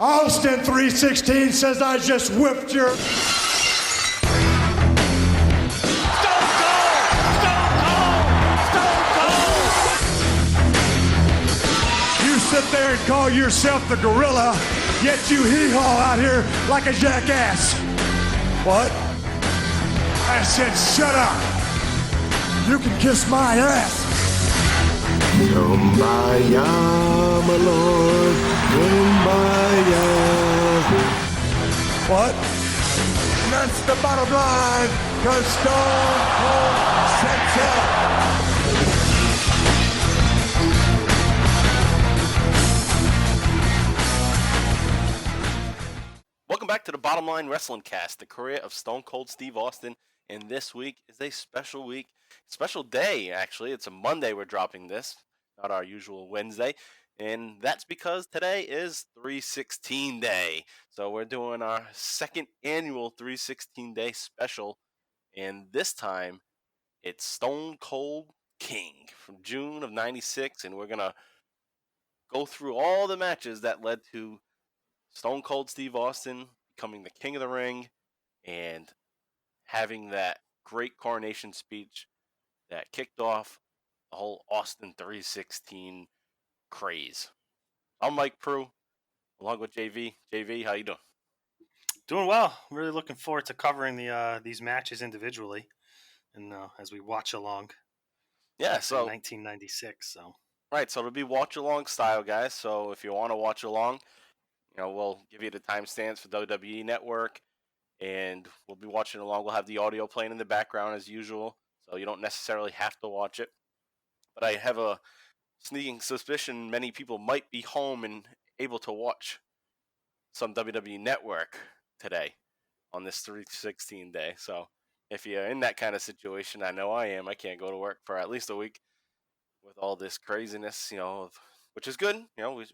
Austin 316 says I just whipped your... Sit there and call yourself the gorilla, yet you hee-haw out here like a jackass. What? I said shut up. You can kiss my ass. Kumbaya, my lord, kumbaya. What? And that's the bottom line, 'cause Stone Cold said so. Welcome back to the Bottom Line Wrestling Cast, the career of Stone Cold Steve Austin. And this week is a special week, special day actually. It's a Monday we're dropping this, not our usual Wednesday. And that's because today is 316 Day. So we're doing our second annual 316 Day special. And this time it's Stone Cold King from June of 96. And we're going to go through all the matches that led to Stone Cold Steve Austin becoming the king of the ring and having that great coronation speech that kicked off the whole Austin 316 craze. I'm Mike Prue, along with JV. JV, how you doing? Doing well. I'm really looking forward to covering these matches individually, and as we watch along. Yeah, so 1996. So right, so it'll be watch along style, guys. So if you want to watch along, we'll give you the timestamps for WWE Network, and we'll be watching along. We'll have the audio playing in the background as usual, so you don't necessarily have to watch it. But I have a sneaking suspicion many people might be home and able to watch some WWE Network today on this 316 Day. So if you're in that kind of situation, I know I am. I can't go to work for at least a week with all this craziness, which is good.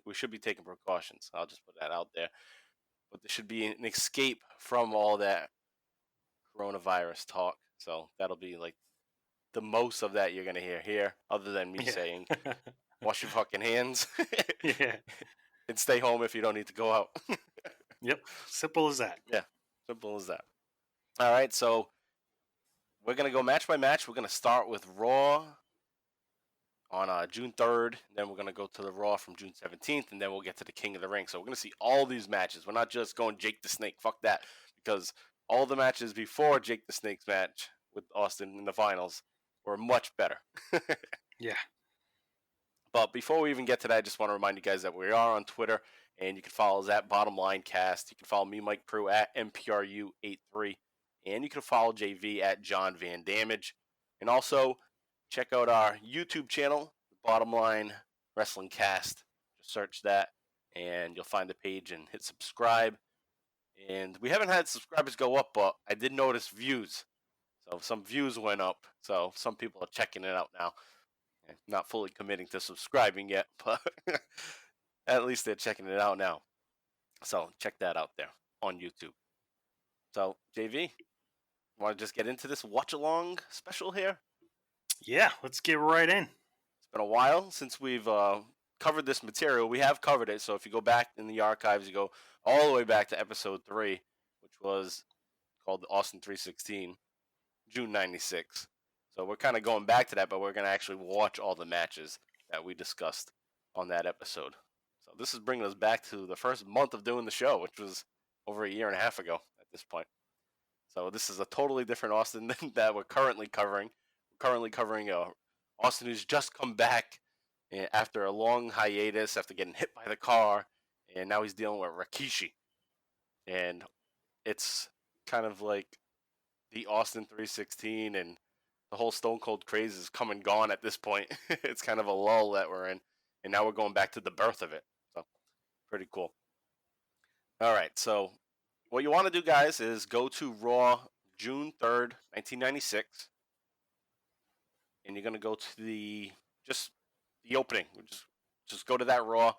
We should be taking precautions. I'll just put that out there. But there should be an escape from all that coronavirus talk. So that'll be like the most of that you're going to hear here, other than me saying, wash your fucking hands. Yeah. And stay home if you don't need to go out. Yep. Simple as that. Yeah. Simple as that. All right. So we're going to go match by match. We're going to start with Raw on June 3rd, then we're going to go to the Raw from June 17th, and then we'll get to the King of the Ring. So we're going to see all these matches. We're not just going Jake the Snake. Fuck that. Because all the matches before Jake the Snake's match with Austin in the finals were much better. Yeah. But before we even get to that, I just want to remind you guys that we are on Twitter, and you can follow us at Bottom Line Cast. You can follow me, Mike Prue, at MPRU83, and you can follow JV at John Van Damage. And also, check out our YouTube channel, Bottom Line Wrestling Cast. Just search that, and you'll find the page and hit subscribe. And we haven't had subscribers go up, but I did notice views. So some views went up. So some people are checking it out now. I'm not fully committing to subscribing yet, but at least they're checking it out now. So check that out there on YouTube. So, JV, want to just get into this watch-along special here? Yeah, let's get right in. It's been a while since we've covered this material. We have covered it, so if you go back in the archives, you go all the way back to episode 3, which was called Austin 316, June 96. So we're kind of going back to that, but we're going to actually watch all the matches that we discussed on that episode. So this is bringing us back to the first month of doing the show, which was over a year and a half ago at this point. So this is a totally different Austin than that we're currently covering. We're currently covering Austin who's just come back after a long hiatus, after getting hit by the car, and now he's dealing with Rikishi. And it's kind of like the Austin 316 and the whole Stone Cold craze is come and gone at this point. It's kind of a lull that we're in, and now we're going back to the birth of it. So pretty cool. All right, so what you want to do, guys, is go to Raw June 3rd, 1996, and you're going to go to the opening. Just go to that Raw.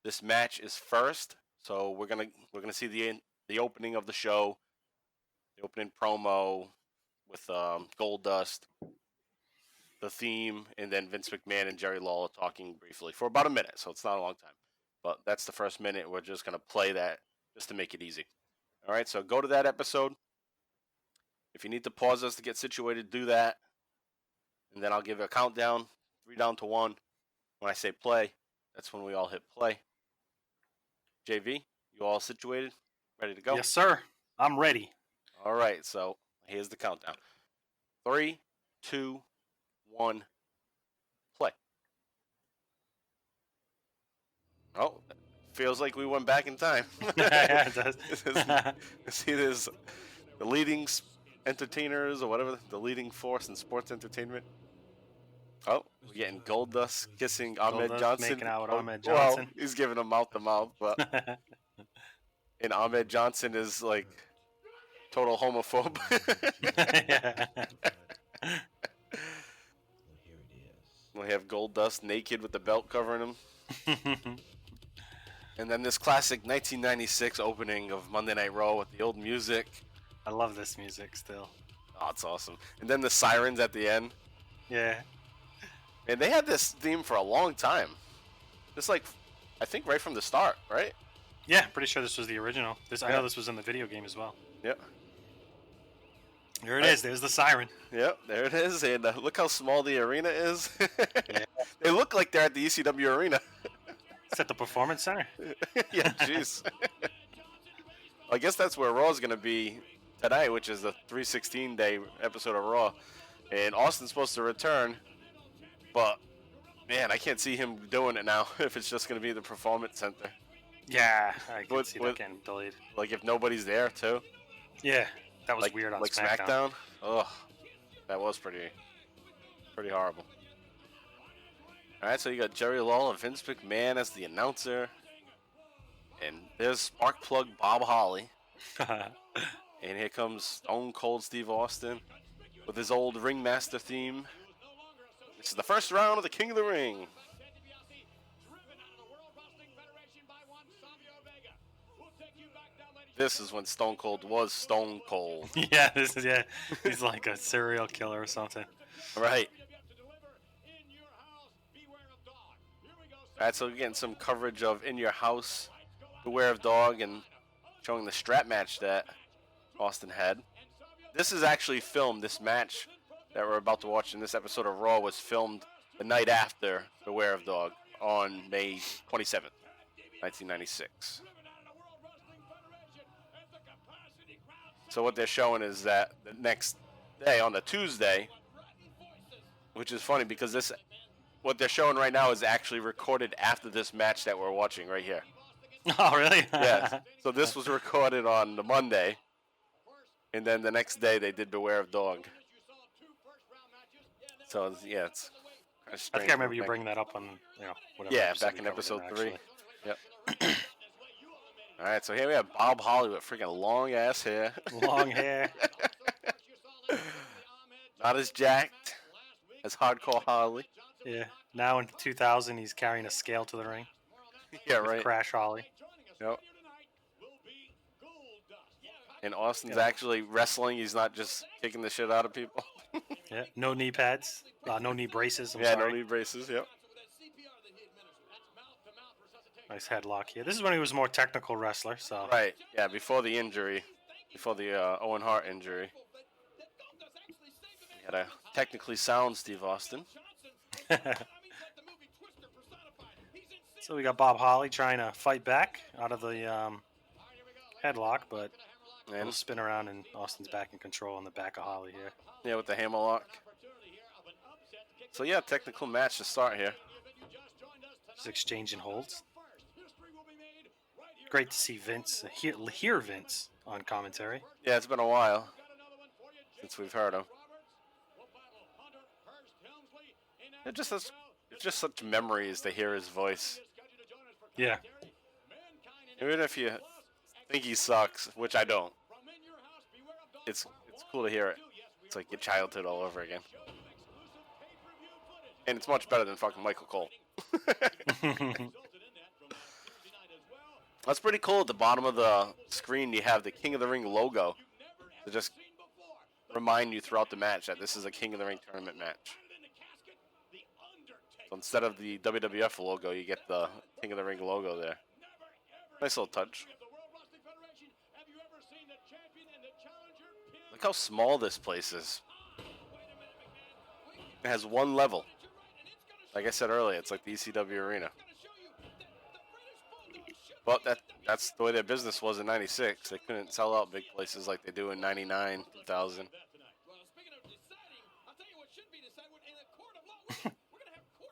This match is first, so we're gonna see the opening of the show, the opening promo with Goldust, the theme, and then Vince McMahon and Jerry Lawler talking briefly for about a minute, so it's not a long time. But that's the first minute. We're just going to play that just to make it easy. All right, so go to that episode. If you need to pause us to get situated, do that. And then I'll give a countdown, 3 down to 1. When I say play, that's when we all hit play. JV, you all situated? Ready to go? Yes, sir. I'm ready. All right, so here's the countdown. 3, 2, 1, play. Oh, feels like we went back in time. Yeah, it does. See, there's the leading entertainers or whatever, the leading force in sports entertainment. Oh, we're getting Goldust kissing Ahmed Goldust Johnson. making out with Ahmed Well, Johnson. he's giving him mouth to mouth, but and Ahmed Johnson is like total homophobe. Yeah. We have Goldust naked with the belt covering him. And then this classic 1996 opening of Monday Night Raw with the old music. I love this music still. Oh, it's awesome. And then the sirens at the end. Yeah. And they had this theme for a long time. Just like, I think right from the start, right? Yeah, pretty sure this was the original. I Yeah. know this was in the video game as well. Yep. There it is. There's the siren. Yep, there it is. And look how small the arena is. Yeah. They look like they're at the ECW arena. It's at the Performance Center. Yeah, jeez. I guess that's where Raw is going to be tonight, which is the 316-day episode of Raw. And Austin's supposed to return, but, man, I can't see him doing it now if it's just going to be the Performance Center. Yeah, I can With- see with- that getting delayed. Like, if nobody's there, too. Yeah, that was Like, weird on like SmackDown. Ugh, that was pretty horrible. All right, so you got Jerry Lawler, Vince McMahon as the announcer, and there's Sparkplug Bob Holly, and here comes Stone Cold Steve Austin with his old Ringmaster theme. This is the first round of the King of the Ring. This is when Stone Cold was Stone Cold. Yeah, he's like a serial killer or something. Right. All right, so we're getting some coverage of In Your House, Beware of Dog, and showing the strap match that Austin had. This is actually filmed. This match that we're about to watch in this episode of Raw was filmed the night after Beware of Dog on May 27th, 1996. So what they're showing is that the next day, on the Tuesday, which is funny because this, what they're showing right now is actually recorded after this match that we're watching right here. Oh, really? Yes. So this was recorded on the Monday, and then the next day they did Beware of Dog. So yeah, it's kind of I strange. think I remember you bringing that up on, whatever. Yeah, episode back we in covered episode it, 3. actually. Yep. All right, so here we have Bob Holly with freaking long ass hair. Long hair. Not as jacked as Hardcore Holly. Yeah. Now in 2000, he's carrying a scale to the ring. Yeah, with right. Crash Holly. Yep. And Austin's Yeah. actually wrestling. He's not just kicking the shit out of people. Yeah. No knee pads. No knee braces. I'm Yeah, sorry. no knee braces. Yep. Nice headlock here. This is when he was a more technical wrestler. So. Right. Yeah, before the injury, before the Owen Hart injury. We had a technically sound Steve Austin. So we got Bob Holly trying to fight back out of the headlock, but And he'll spin around and Austin's back in control on the back of Holly here. yeah, with the hammerlock. So yeah, technical match to start here. Just exchanging holds. Great to see Vince, hear Vince on commentary. Yeah, it's been a while since we've heard him. It's just such memories to hear his voice. Yeah. Even if you think he sucks, which I don't, it's cool to hear it. It's like your childhood all over again. And it's much better than fucking Michael Cole. That's pretty cool. At the bottom of the screen, you have the King of the Ring logo to just remind you throughout the match that this is a King of the Ring tournament match. So instead of the WWF logo, you get the King of the Ring logo there. Nice little touch. Look how small this place is. It has one level. Like I said earlier, it's like the ECW arena. But that's the way their business was in '96. They couldn't sell out big places like they do in '99, 2000.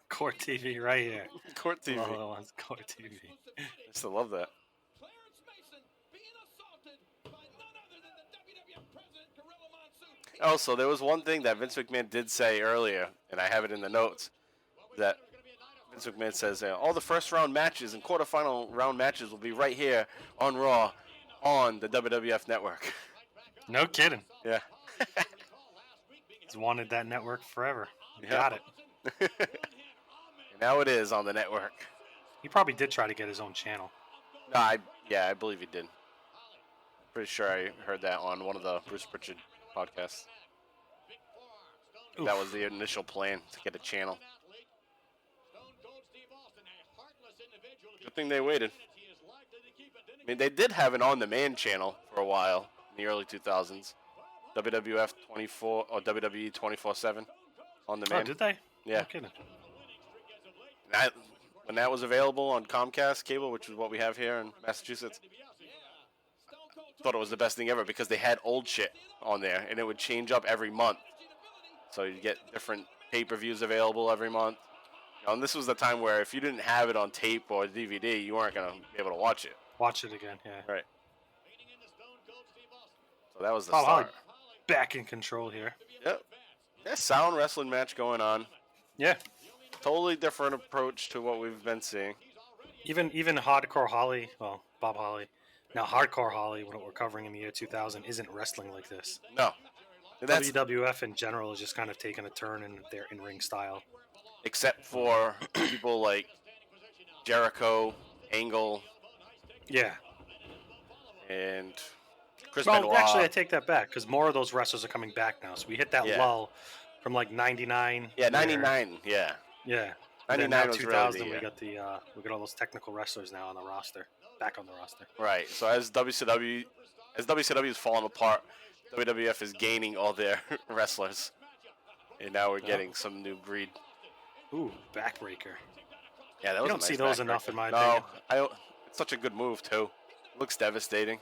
Court TV right here. Court TV. Oh, it's Court TV. I still love that. Also, there was one thing that Vince McMahon did say earlier, and I have it in the notes, that Vince McMahon says all the first round matches and quarterfinal round matches will be right here on Raw on the WWF network. No kidding. Yeah. He's wanted that network forever. Yep. Got it. And now it is on the network. He probably did try to get his own channel. No, I believe he did. Pretty sure I heard that on one of the Bruce Pritchard podcasts. Oof. That was the initial plan, to get a channel. Good thing they waited. I mean, they did have an on-demand channel for a while in the early 2000s. WWF 24 or WWE 24/7 on demand. Oh, did they? Yeah. No kidding. When that was available on Comcast cable, which is what we have here in Massachusetts, I thought it was the best thing ever because they had old shit on there, and it would change up every month. So you get different pay-per-views available every month. You know, and this was the time where if you didn't have it on tape or DVD, you weren't going to be able to watch it. Watch it again, yeah. Right. So that was the Bob Holly start. back in control here. Yep. Yeah, sound wrestling match going on. Yeah. Totally different approach to what we've been seeing. Even Hardcore Holly, well, Bob Holly, now Hardcore Holly, what we're covering in the year 2000, isn't wrestling like this. No. That's WWF in general is just kind of taking a turn in their in-ring style. except for people like Jericho, Angle, Yeah. and Chris Well, Benoit. actually, I take that back because more of those wrestlers are coming back now. So we hit that Yeah. lull from like '99. Yeah, 99. Yeah. Yeah. 99 now was 2000. really We got all those technical wrestlers now on the roster, back on the roster. Right. So as WCW is falling apart, WWF is gaining all their wrestlers, and now we're getting some new breed. Ooh, backbreaker. Yeah, that You was don't a nice see those backbreaker. enough, in my No, opinion. I don't. It's such a good move too. Looks devastating.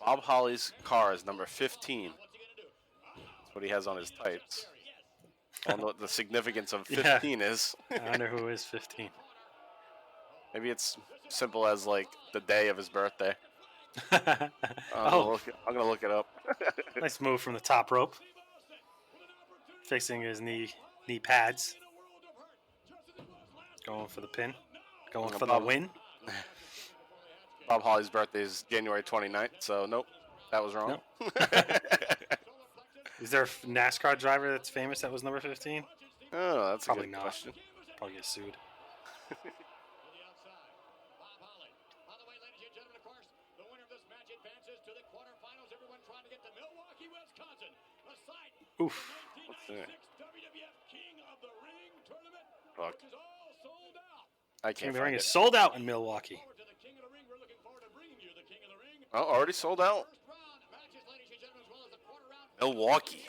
Bob Holly's car is number 15. That's what he has on his tights. I don't know what the significance of 15 is. I wonder who is 15. Maybe it's simple as like the day of his birthday. Oh, I'm gonna look it up. nice move from the top rope. Fixing his knee pads. Going for the pin. Going for the Bob- win. Bob Holly's birthday is January 29th, so nope, that was wrong. Is there a NASCAR driver that's famous that was number 15? Oh, that's Probably a good not. question. Probably get sued. Oof. What's that? Fuck. I King can't of the Ring find is it. sold out in Milwaukee. Oh, already sold out? Milwaukee.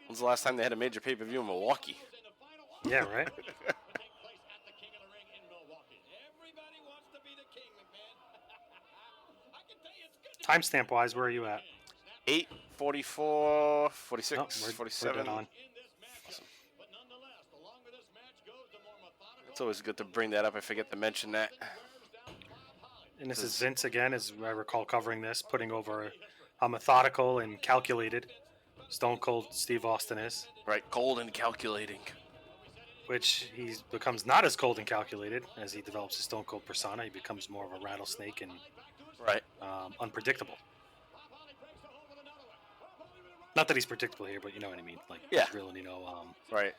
When's the last time they had a major pay-per-view in Milwaukee? Yeah, right? Timestamp wise, where are you at? 8, 44, 46, Oh, we're 47. dead on. It's always good to bring that up. I forget to mention that. And this is Vince again, as I recall covering this, putting over how methodical and calculated Stone Cold Steve Austin is, Right, cold and calculating. which he becomes not as cold and calculated as he develops his Stone Cold persona. He becomes more of a rattlesnake and Right. unpredictable. Not that he's predictable here, but you know what I mean. Like, Yeah. he's really, Right.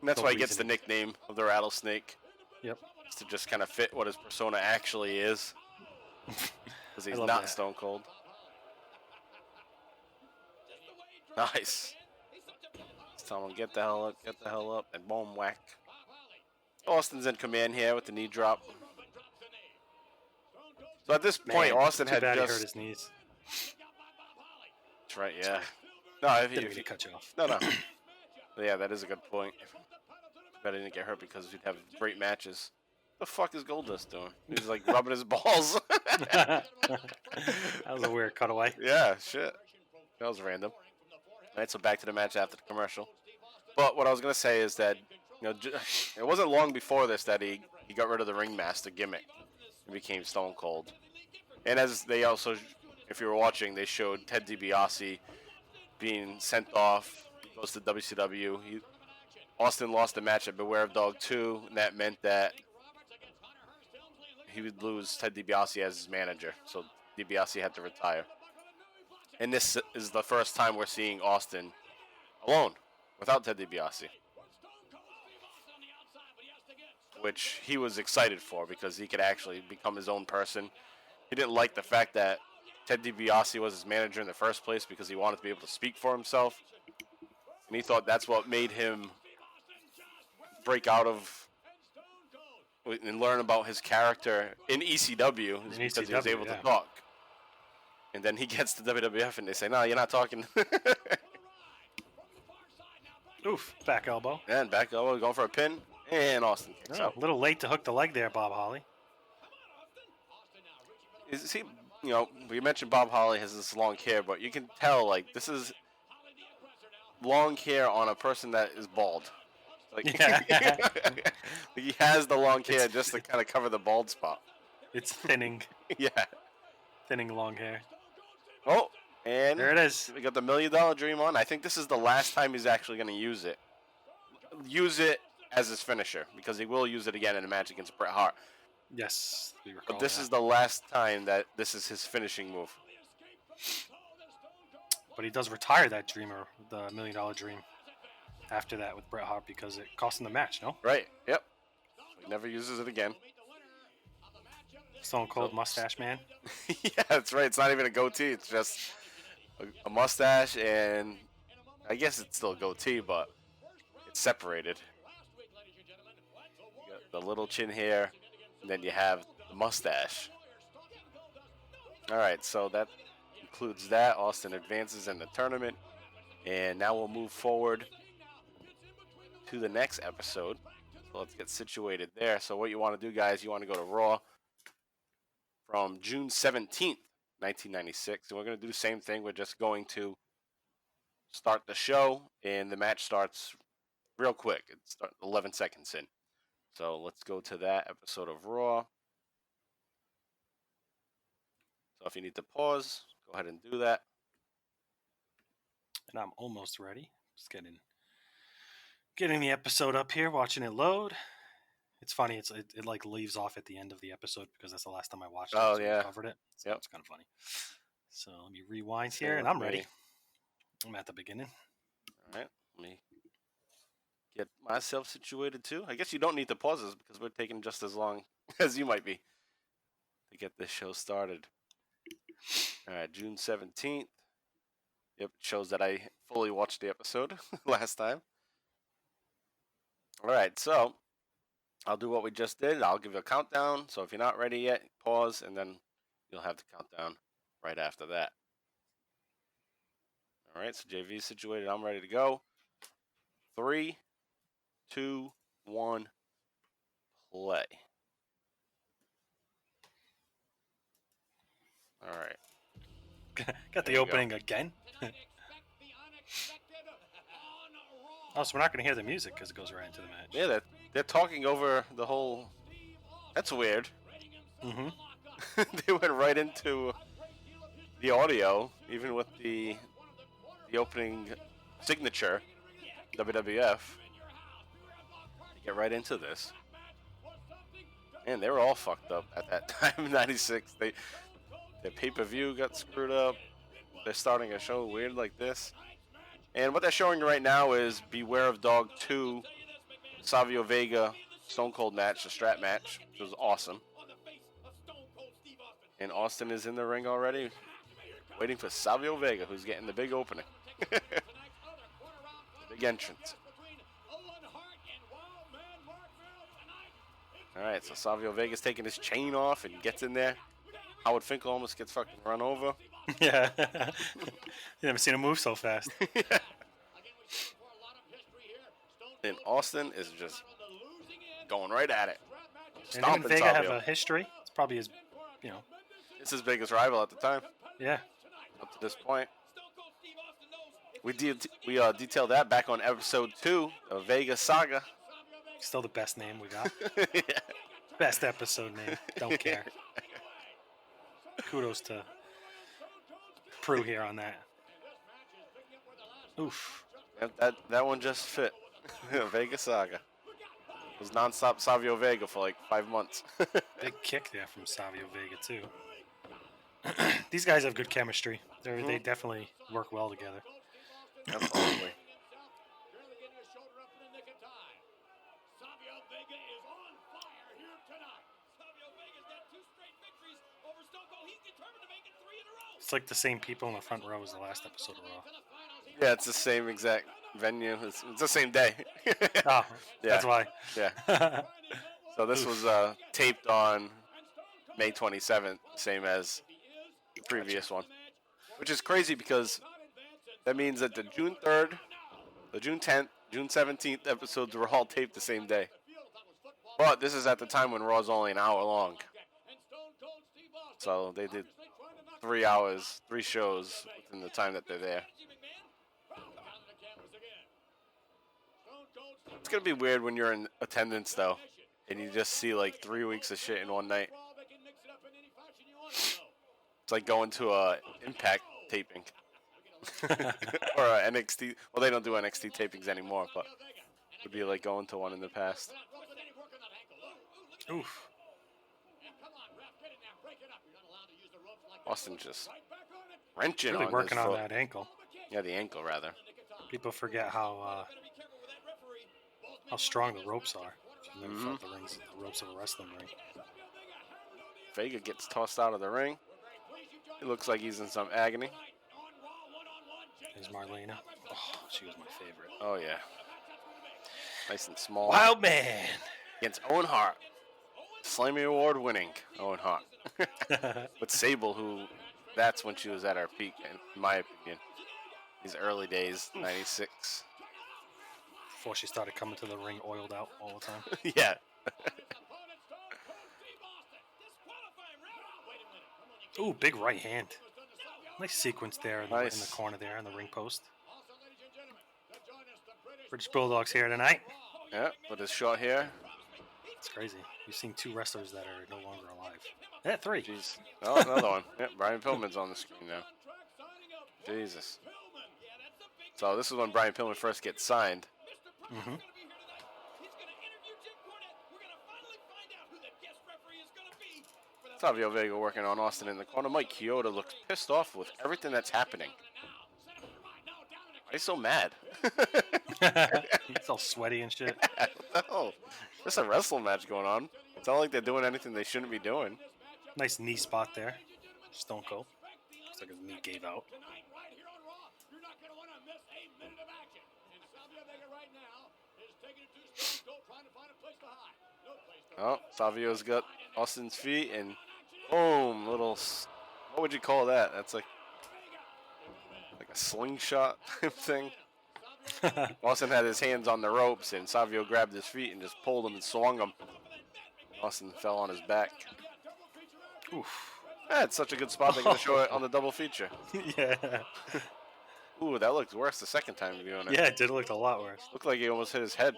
And that's No why he gets the reason. nickname of the rattlesnake. Yep. It's to just kind of fit what his persona actually is. Because he's love not that. Stone Cold. Nice. Just tell him, get the hell up, and boom, whack. Austin's in command here with the knee drop. So at this point, Austin had too bad just... he hurt his knees. That's right, yeah. No, Didn't mean to cut you off. No. Yeah, that is a good point. Bet I didn't get hurt because we'd have great matches. What the fuck is Goldust doing? He's like rubbing his balls. That was a weird cutaway. Yeah, shit. That was random. All right, so back to the match after the commercial. But what I was going to say is that, you know, it wasn't long before this that he got rid of the ringmaster gimmick and became Stone Cold. And as they also, if you were watching, they showed Ted DiBiase being sent off. He goes to WCW. Austin lost the match at Beware of Dog 2, and that meant that he would lose Ted DiBiase as his manager. So DiBiase had to retire. And this is the first time we're seeing Austin alone, without Ted DiBiase. Which he was excited for because he could actually become his own person. He didn't like the fact that Ted DiBiase was his manager in the first place because he wanted to be able to speak for himself. And he thought that's what made him break out of and learn about his character in ECW is because he was able to talk. And then he gets to WWF and they say, no, you're not talking. Oof, back elbow. And back elbow, going for a pin. And Austin kicks out. A little late to hook the leg there, Bob Holly. Is he, you know, we mentioned Bob Holly has this long hair, but you can tell, like, this is long hair on a person that is bald. Like, Yeah. he has the long hair just to kind of cover the bald spot. It's thinning. Yeah. Thinning long hair. Oh, and there it is. We got the $1 Million Dream on. I think this is the last time he's actually going to use it. Use it as his finisher, because he will use it again in a match against Bret Hart. Yes, we recall But this that. is the last time that this is his finishing move. But he does retire that dreamer, the $1 Million Dream, after that with Bret Hart because it cost him the match, no? Right, yep. So he never uses it again. Stone Cold Mustache Man. Yeah, that's right. It's not even a goatee. It's just a mustache, and I guess it's still a goatee, but it's separated. You got the little chin hair, and then you have the mustache. All right, so that includes that. Austin advances in the tournament, and now we'll move forward to the next episode. So let's get situated there. So what you want to do, guys, you want to go to Raw from June 17th, 1996. And we're going to do the same thing. We're just going to start the show, and the match starts real quick. It starts 11 seconds in. So let's go to that episode of Raw. So if you need to pause, go ahead and do that. And I'm almost ready. Just getting the episode up here, watching it load. It's funny. It like leaves off at the end of the episode because that's the last time I watched it. Oh, so yeah. we covered it. So Yep. It's kind of funny. So let me rewind here, and I'm ready. I'm at the beginning. All right. Let me get myself situated too. I guess you don't need to pause this because we're taking just as long as you might be to get this show started. All right, June 17th. Yep, it shows that I fully watched the episode last time. All right, so I'll do what we just did. I'll give you a countdown. So if you're not ready yet, pause, and then you'll have the countdown right after that. All right, so JV's situated. I'm ready to go. 3, 2, 1, play. All right. Got the There you opening again. Oh, so we're not going to hear the music because it goes right into the match. Yeah, they're talking over the whole... That's weird. Mm-hmm. They went right into the audio, even with the opening signature, WWF. They get right into this. Man, they were all fucked up at that time, 96. Their pay-per-view got screwed up. They're starting a show weird like this. And what they're showing right now is Beware of Dog 2, Savio Vega, Stone Cold match, a strap match, which was awesome. And Austin is in the ring already, waiting for Savio Vega, who's getting the big opening. Big entrance. All right, so Savio Vega's taking his chain off and gets in there. Howard Finkel almost gets fucking run over. Yeah. You never seen him move so fast. And Austin is just going right at it. And him and Stomping Vega have Savio. a history. It's probably his, It's his biggest rival at the time, yeah. up to this point. We detailed that back on episode 2 of Vega Saga. Still the best name we got. Yeah. Best episode name. Don't care. Kudos to Prue here on that. Oof. Yep, that one just fit. Vega Saga. It was non-stop Savio Vega for like 5 months. Big kick there from Savio Vega, too. These guys have good chemistry. They definitely work well together. Absolutely. It's like the same people in the front row as the last episode of Raw. Yeah, it's the same exact venue. It's the same day. Oh, that's why. Yeah. So this was taped on May 27th, same as the previous one. Which is crazy because that means that the June 3rd, the June 10th, June 17th episodes were all taped the same day. But this is at the time when Raw's only an hour long. So they did 3 hours, 3 shows within the time that they're there. It's going to be weird when you're in attendance, though, and you just see like 3 weeks of shit in one night. It's like going to a Impact taping. Or a NXT. Well, they don't do NXT tapings anymore, but it would be like going to one in the past. Oof. Austin just wrenching Really on working his on foot. that ankle. Yeah, the ankle, rather. People forget how strong the ropes are. If you've never felt the ropes of a wrestling ring. Vega gets tossed out of the ring. It looks like he's in some agony. There's Marlena. Oh, she was my favorite. Oh, yeah. Nice and small. Wild man. Against Owen Hart. Slammy Award winning Owen Hart. With Sable, who, that's when she was at her peak, in my opinion. These early days, 96. Before she started coming to the ring oiled out all the time. Yeah. Ooh, big right hand. Nice sequence there in the Nice. corner there on the ring post. British Bulldogs here tonight. Yeah, with his short hair. It's crazy. We've seen 2 wrestlers that are no longer alive. Yeah, 3. Jeez. Oh, another one. Yep, Brian Pillman's on the screen now. Jesus. So this is when Brian Pillman first gets signed. Mm-hmm. Savio Vega working on Austin in the corner. Mike Chioda looks pissed off with everything that's happening. Why is he so mad? It's all sweaty and shit. What the hell? There's a wrestling match going on. It's not like they're doing anything they shouldn't be doing. Nice knee spot there. Stone Cold. Looks like his knee gave out. Oh, Savio's got Austin's feet and boom, little, what would you call that? That's like a slingshot type thing. Austin had his hands on the ropes and Savio grabbed his feet and just pulled him and swung him. Austin fell on his back. Oof. That's such a good spot they're going to show it on the double feature. Yeah. Ooh, that looked worse the second time viewing it. Yeah, it did look a lot worse. Looked like he almost hit his head.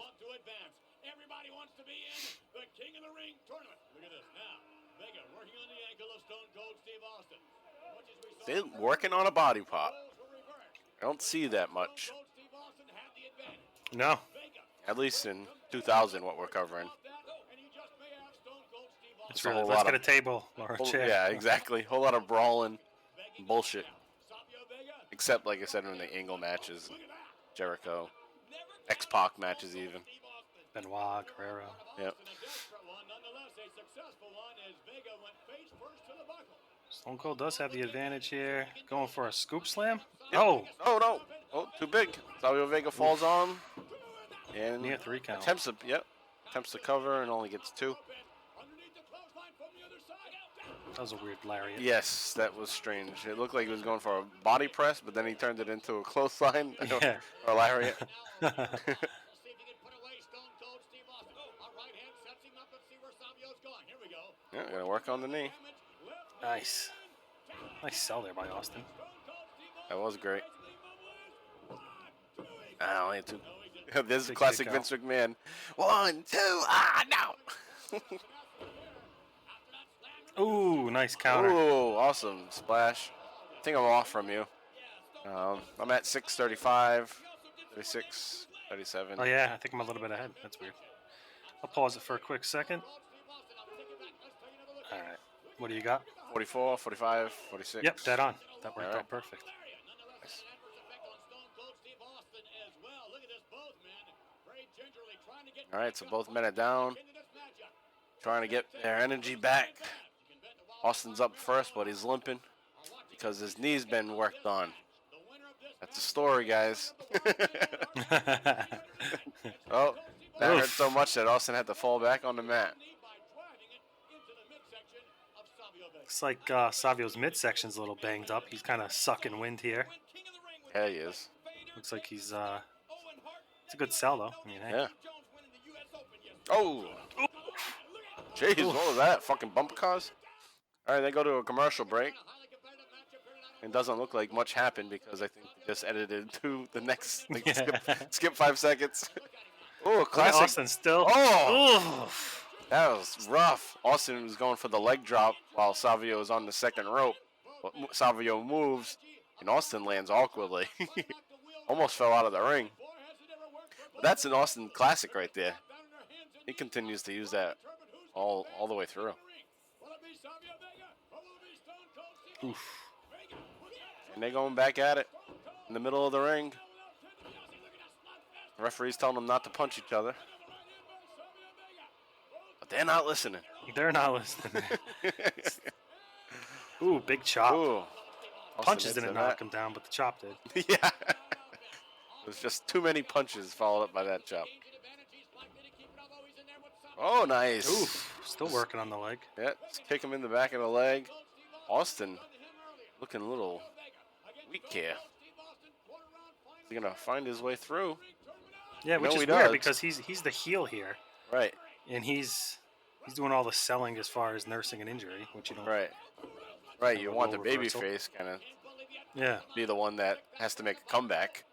They're working on a body pop. I don't see that much. No. At least in 2000, what we're covering. It's a really, whole let's lot get of- a table or a chair. Yeah, exactly. Whole lot of brawling bullshit. Except, like I said, in the Angle matches, Jericho, X-Pac matches even. Benoit, Guerrero. Yep. Stone Cold does have the advantage here. Going for a scoop slam. Yep. Oh, No. Oh, too big. Savio Vega falls on him. And near 3 count. Attempts to cover and only gets 2. That was a weird lariat. Yes, that was strange. It looked like he was going for a body press, but then he turned it into a clothesline Yeah. or a lariat. Yeah, gonna work on the knee. Nice. Nice sell there by Austin. That was great. Only 2. This is Big classic kick Vince out. McMahon. 1, 2, no. Ooh, nice counter. Ooh, awesome splash. I think I'm off from you. I'm at 6:35, 36, 37. Oh, yeah, I think I'm a little bit ahead. That's weird. I'll pause it for a quick second. All right. What do you got? 44, 45, 46. Yep, dead on. That worked All right. out perfect. All right, so both men are down, trying to get their energy back. Austin's up first, but he's limping because his knee's been worked on. That's the story, guys. Oh, that hurt so much that Austin had to fall back on the mat. Looks like Savio's midsection's a little banged up. He's kind of sucking wind here. Yeah, he is. Looks like he's it's a good sell though. I mean, hey. Yeah. Oh. Jeez, what was that? Fucking bumper cars? All right, they go to a commercial break. It doesn't look like much happened because I think they just edited to the next. Like, skip 5 seconds. Oh, classic. Austin still. Oh. Oof. That was rough. Austin was going for the leg drop while Savio was on the second rope. But Savio moves, and Austin lands awkwardly. Almost fell out of the ring. But that's an Austin classic right there. He continues to use that all the way through. Oof. And they're going back at it in the middle of the ring. The referee's telling them not to punch each other. But they're not listening. They're not listening. Ooh, big chop. Ooh. Punches didn't knock him down, but the chop did. Yeah. It was just too many punches followed up by that chop. Oh, nice. Oof. Still working on the leg. Yeah, just kick him in the back of the leg. Austin looking a little weak here. Is he going to find his way through? Yeah, which No, is he weird does. because he's the heel here, Right, and he's doing all the selling as far as nursing an injury, which you don't. right. Right, you a want the role baby reversal. face kind of Yeah. be the one that has to make a comeback.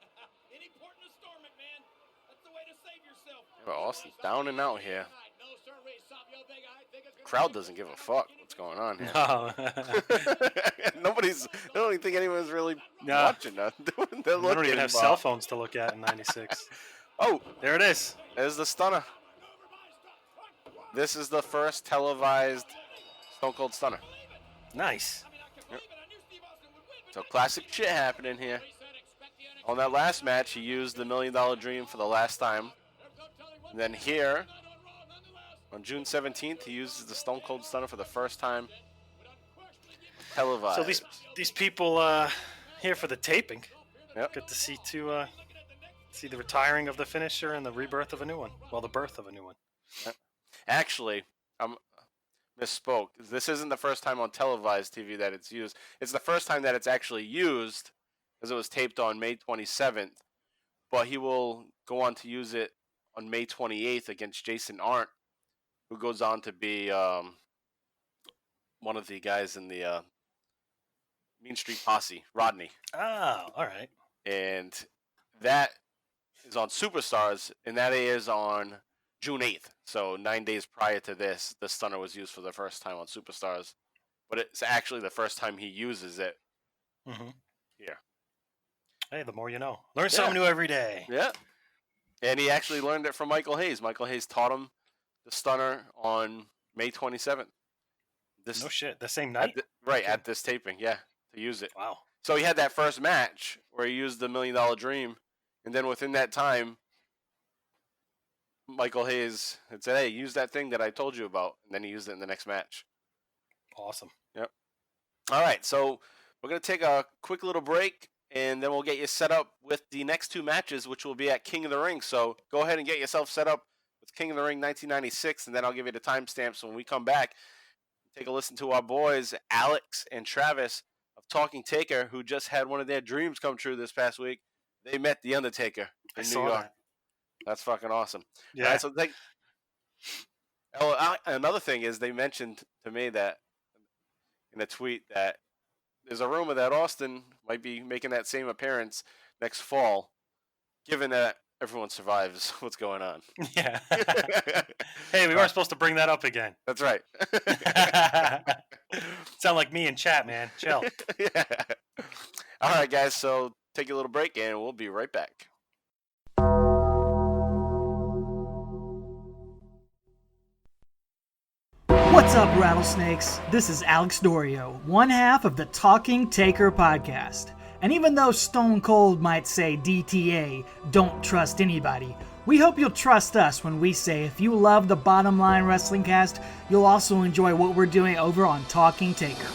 But Austin's down and out here. Crowd doesn't give a fuck what's going on here. No. I don't even think anyone's really No. watching that. They're They don't looking. even have cell phones to look at in '96. Oh, There it is. there's the stunner. This is the first televised Stone Cold Stunner. Nice. So classic shit happening here. On that last match, he used the $1 Million Dream for the last time. And then here, on June 17th, he uses the Stone Cold Stunner for the first time. Televised. So these people here for the taping Yep. get to see the retiring of the finisher and the rebirth of a new one. Well, the birth of a new one. Actually, I misspoke. This isn't the first time on televised TV that it's used. It's the first time that it's actually used, because it was taped on May 27th. But he will go on to use it on May 28th against Jason Arndt, who goes on to be one of the guys in the Mean Street Posse, Rodney. Oh, all right. And that is on Superstars, and that is on June 8th. So 9 days prior to this, the stunner was used for the first time on Superstars. But it's actually the first time he uses it Mm-hmm. here. Hey, the more you know. Learn something new every day. Yeah. And he actually learned it from Michael Hayes. Michael Hayes taught him the stunner on May 27th. This, No shit. The same night? at this taping, yeah, to use it. Wow. So he had that first match where he used the $1 Million Dream, and then within that time, Michael Hayes had said, "Hey, use that thing that I told you about," and then he used it in the next match. Awesome. Yep. All right, so we're going to take a quick little break, and then we'll get you set up with the next two matches, which will be at King of the Ring. So go ahead and get yourself set up with King of the Ring 1996, and then I'll give you the timestamps when we come back. Take a listen to our boys, Alex and Travis of Talking Taker, who just had one of their dreams come true this past week. They met The Undertaker in New York. That. That's fucking awesome. Yeah. All right, so another thing is they mentioned to me that in a tweet that there's a rumor that Austin might be making that same appearance next fall, given that everyone survives what's going on. Yeah. Hey, we weren't supposed to bring that up again. That's right. Sound like me in chat, man. Chill. Yeah. All right, guys. So take a little break, and we'll be right back. What's up, rattlesnakes? This is Alex Dorio, one half of the Talking Taker podcast. And even though Stone Cold might say DTA, don't trust anybody, we hope you'll trust us when we say if you love the Bottom Line Wrestling Cast, you'll also enjoy what we're doing over on Talking Taker.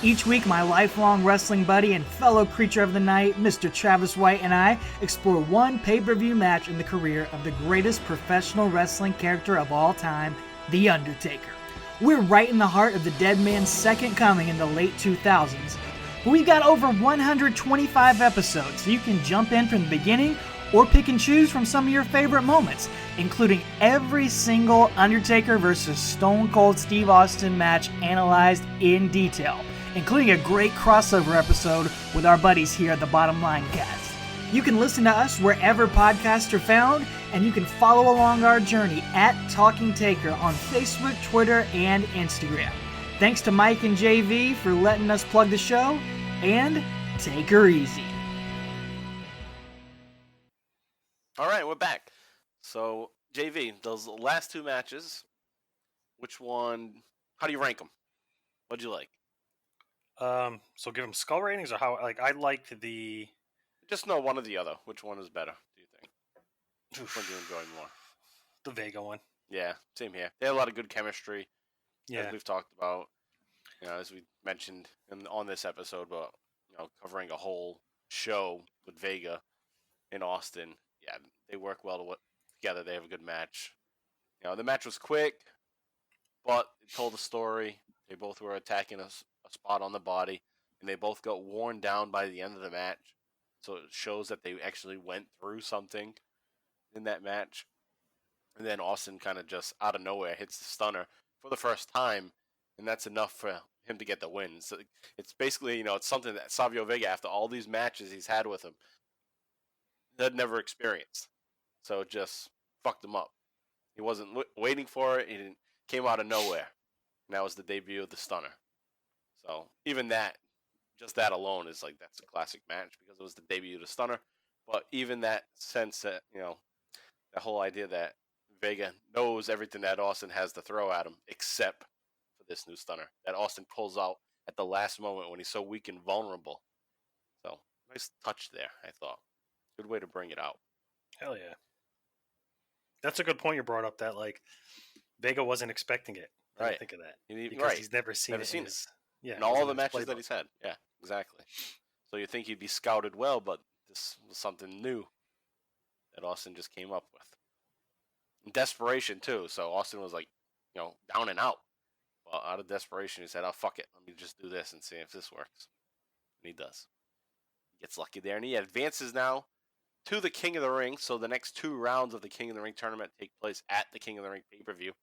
Each week, my lifelong wrestling buddy and fellow creature of the night, Mr. Travis White, and I explore one pay-per-view match in the career of the greatest professional wrestling character of all time, The Undertaker. We're right in the heart of the Deadman's second coming in the late 2000s, but we've got over 125 episodes, so you can jump in from the beginning or pick and choose from some of your favorite moments, including every single Undertaker versus Stone Cold Steve Austin match analyzed in detail, including a great crossover episode with our buddies here at the Bottom Line Cast. You can listen to us wherever podcasts are found, and you can follow along our journey at Talking Taker on Facebook, Twitter, and Instagram. Thanks to Mike and JV for letting us plug the show, and take her easy. All right, we're back. So, JV, those last two matches, which one, how do you rank them? What'd you like? So give them skull ratings, or how? Like, I liked the. Just know one or the other. Which one is better, do you think? Which one do you enjoy more? The Vega one. Yeah, same here. They had a lot of good chemistry, Yeah. as we've talked about. You know, as we mentioned on this episode, but covering a whole show with Vega in Austin. Yeah, they work well together. They have a good match. The match was quick, but it told a story. They both were attacking a spot on the body, and they both got worn down by the end of the match. So it shows that they actually went through something in that match. And then Austin kind of just out of nowhere hits the stunner for the first time, and that's enough for him to get the win. So it's basically, it's something that Savio Vega, after all these matches he's had with him, had never experienced. So it just fucked him up. He wasn't waiting for it. He came out of nowhere. And that was the debut of the stunner. So even that, just that alone is like, that's a classic match because it was the debut of the stunner. But even that sense that, the whole idea that Vega knows everything that Austin has to throw at him, except for this new stunner that Austin pulls out at the last moment when he's so weak and vulnerable. So nice touch there, I thought. Good way to bring it out. Hell yeah. That's a good point you brought up. That like Vega wasn't expecting it. I Right. didn't think of that because Right. he's never seen Never it. seen in his, Yeah, in it wasn't all the in his matches that playbook. he's had. Yeah, exactly. So you think he'd be scouted well, but this was something new that Austin just came up with. In desperation, too. So Austin was like, down and out. Well, out of desperation, he said, oh, fuck it. Let me just do this and see if this works. And he does. He gets lucky there, and he advances now to the King of the Ring. So the next two rounds of the King of the Ring tournament take place at the King of the Ring pay-per-view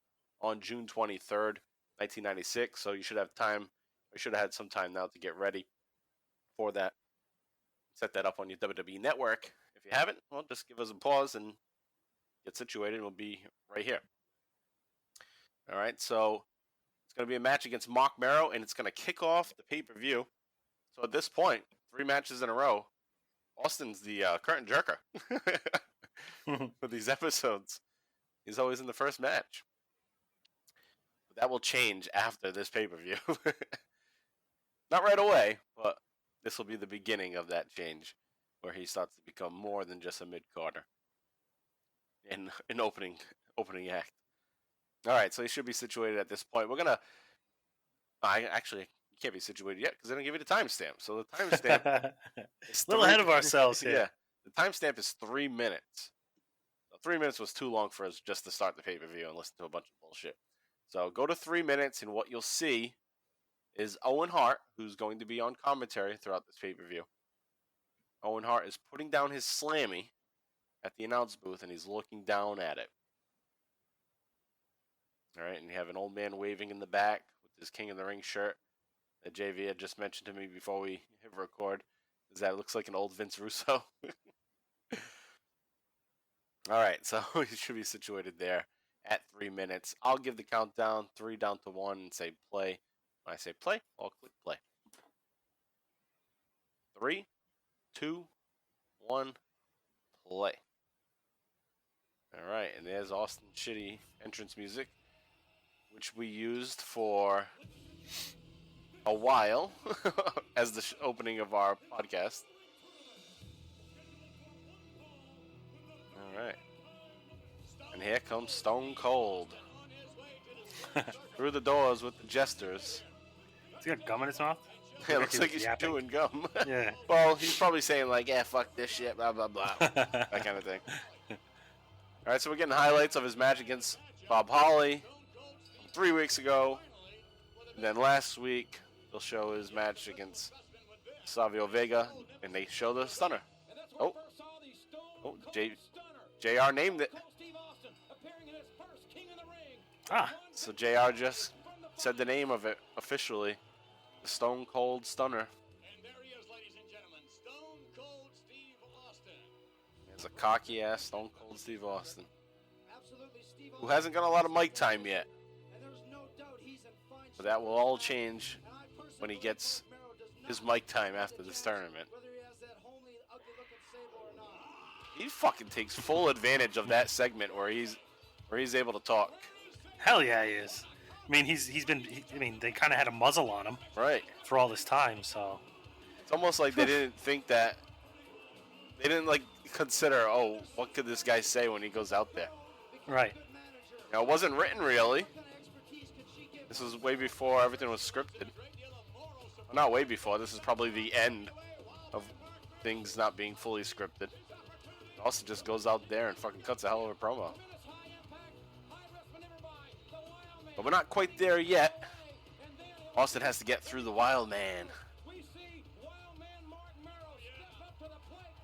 on June 23rd, 1996. So you should have time. We should have had some time now to get ready for that. Set that up on your WWE network. If you haven't, well, just give us a pause and get situated. We'll be right here. All right, so it's going to be a match against Mark Merrow, and it's going to kick off the pay-per-view. So at this point, 3 matches in a row, Austin's the curtain jerker for these episodes. He's always in the first match. But that will change after this pay-per-view. Not right away, but this will be the beginning of that change, where he starts to become more than just a mid-carder in an opening act. All right, so he should be situated at this point. We're gonna. you can't be situated yet because they don't give you the timestamp. So the timestamp is A little ahead of ourselves here. Yeah, the timestamp is 3 minutes. So 3 minutes was too long for us just to start the pay-per-view and listen to a bunch of bullshit. So go to 3 minutes, and what you'll see is Owen Hart, who's going to be on commentary throughout this pay-per-view. Owen Hart is putting down his slammy at the announce booth, and he's looking down at it. All right, and you have an old man waving in the back with his King of the Ring shirt that JV had just mentioned to me before we hit record, is that it looks like an old Vince Russo. All right, so he should be situated there at 3 minutes. I'll give the countdown, 3 down to 1, and say play. When I say play, I'll click play. 3, 2, 1, play. All right, and there's Austin Shitty entrance music, which we used for a while as the opening of our podcast. All right. And here comes Stone Cold. Through the doors with the jesters. Has he got gum in his mouth? Yeah, it looks like he's chewing gum. Yeah. Well, he's probably saying like, yeah, fuck this shit, blah, blah, blah. That kind of thing. All right, so we're getting highlights of his match against Bob Holly 3 weeks ago. And then last week, they'll show his match against Savio Vega, and they show the stunner. Oh, JR named it. Ah. So JR just said the name of it officially. The Stone Cold Stunner. There's a cocky ass Stone Cold Steve Austin, who hasn't got a lot of mic time yet. But that will all change when he gets his mic time after this tournament. He fucking takes full advantage of that segment where he's able to talk. Hell yeah, he is. I mean, they kind of had a muzzle on him, Right. for all this time. So it's almost like they didn't think that. They didn't like consider, oh, what could this guy say when he goes out there? Right. Now, it wasn't written really. This was way before everything was scripted. Well, not way before. This is probably the end of things not being fully scripted. Austin just goes out there and fucking cuts a hell of a promo. But we're not quite there yet. Austin has to get through the Wild Man.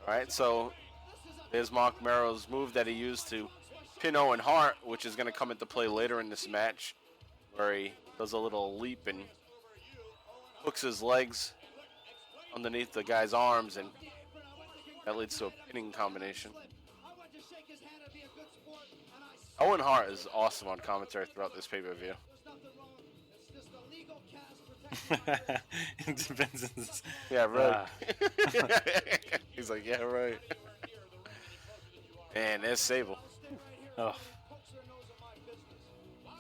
Alright, so there's Mark Merrow's move that he used to pin Owen Hart, which is going to come into play later in this match, where he does a little leap and hooks his legs underneath the guy's arms, and that leads to a pinning combination. Owen Hart is awesome on commentary throughout this pay-per-view. Yeah, right. He's like, yeah, right. And there's Sable. Oh.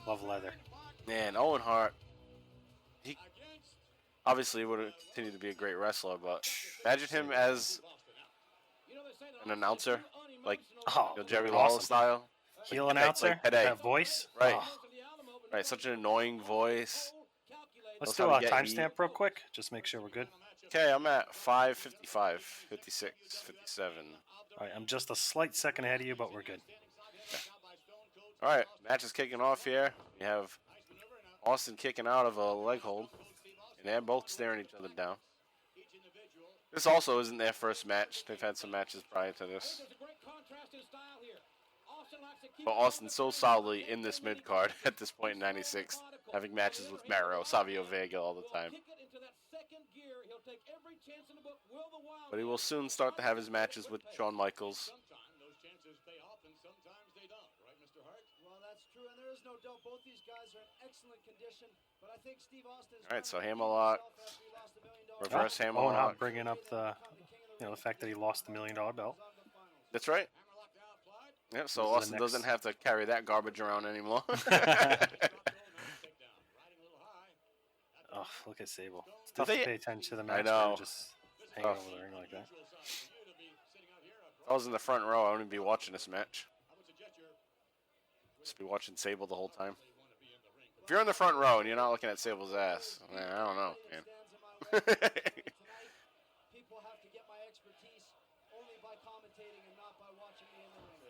Love leather. Man, Owen Hart, he obviously would have continued to be a great wrestler, but imagine him as an announcer, like Jerry Lawler style. Heel announcer? That voice? Right. Oh. Right, such an annoying voice. Let's do a timestamp real quick. Just make sure we're good. Okay, I'm at 5:55, 56, 57. All right, I'm just a slight second ahead of you, but we're good. Okay. All right, match is kicking off here. We have Austin kicking out of a leg hold, and they're both staring each other down. This also isn't their first match. They've had some matches prior to this. But Austin's so solidly in this mid-card at this point in 96, having matches with Mero, Savio Vega all the time. But he will soon start to have his matches with Shawn Michaels. All right, so hammerlock, reverse hammerlock. Bringing up the fact that he lost the $1 million belt. That's right. Yeah, so Austin doesn't have to carry that garbage around anymore. Oh, look at Sable. It's tough to pay attention to the match. I know. Just hanging over the ring like that. If I was in the front row, I wouldn't be watching this match. Just be watching Sable the whole time. If you're in the front row and you're not looking at Sable's ass, man, I don't know, man.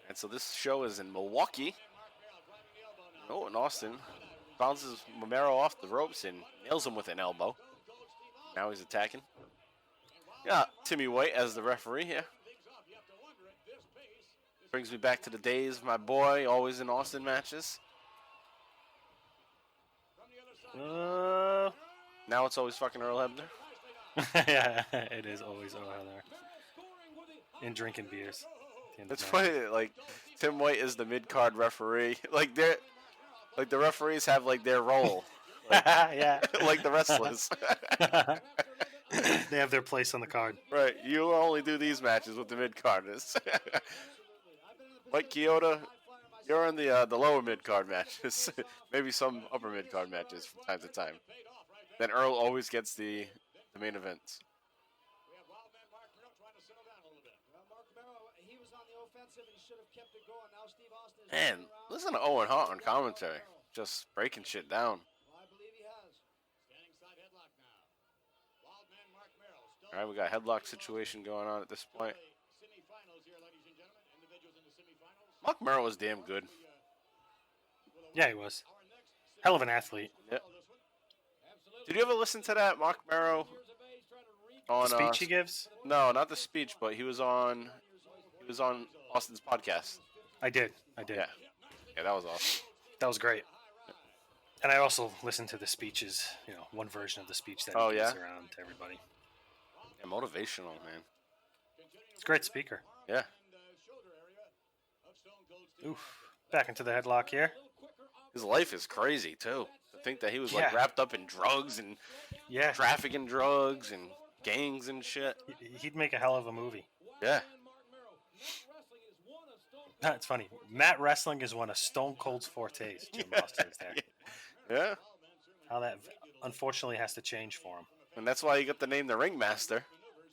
And so this show is in Milwaukee. Oh, and Austin bounces Romero off the ropes and nails him with an elbow. Now he's attacking. Yeah, Timmy White as the referee here. Brings me back to the days of my boy, always in Austin matches. Now it's always fucking Earl Hebner. Yeah, it is always Earl Hebner. And drinking beers. It's funny, like, Tim White is the mid-card referee. Like, the referees have, like, their role. Like, yeah. Like the wrestlers. They have their place on the card. Right. You only do these matches with the mid-carders. Mike Chioda, you're in the lower mid-card matches. Maybe some upper mid-card matches from time to time. Then Earl always gets the main events. Man, listen to Owen Hart on commentary. Just breaking shit down. All right, we got a headlock situation going on at this point. Mark Merrill was damn good. Yeah, he was. Hell of an athlete. Yep. Did you ever listen to that Mark Merrill on The speech he gives? No, not the speech, but he was on Austin's podcast. I did. Yeah, that was awesome. That was great. And I also listened to the speeches, one version of the speech that he gives around to everybody. Yeah, motivational, man. He's a great speaker. Yeah. Oof. Back into the headlock here. His life is crazy, too. To think that he was, like, wrapped up in drugs and trafficking drugs and gangs and shit. He'd make a hell of a movie. Yeah. It's funny. Mat wrestling is one of Stone Cold's fortes. Jim Austin is there. Yeah. How that unfortunately has to change for him. And that's why he got the name the Ringmaster.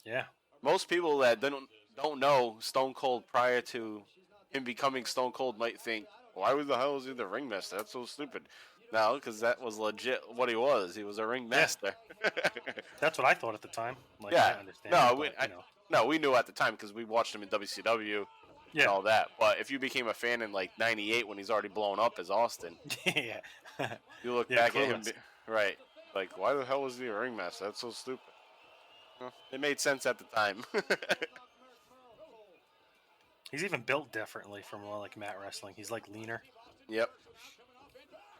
Yeah. Most people that don't know Stone Cold prior to him becoming Stone Cold might think, why the hell is he the Ringmaster? That's so stupid. No, because that was legit what he was. He was a Ringmaster. Yeah. That's what I thought at the time. Like, yeah. I understand. No, we knew at the time because we watched him in WCW and all that. But if you became a fan in like '98 when he's already blown up as Austin, yeah, you look back at him, right? Like, why the hell was he a Ringmaster? That's so stupid. Well, it made sense at the time. He's even built differently from like Mat wrestling. He's like leaner. Yep.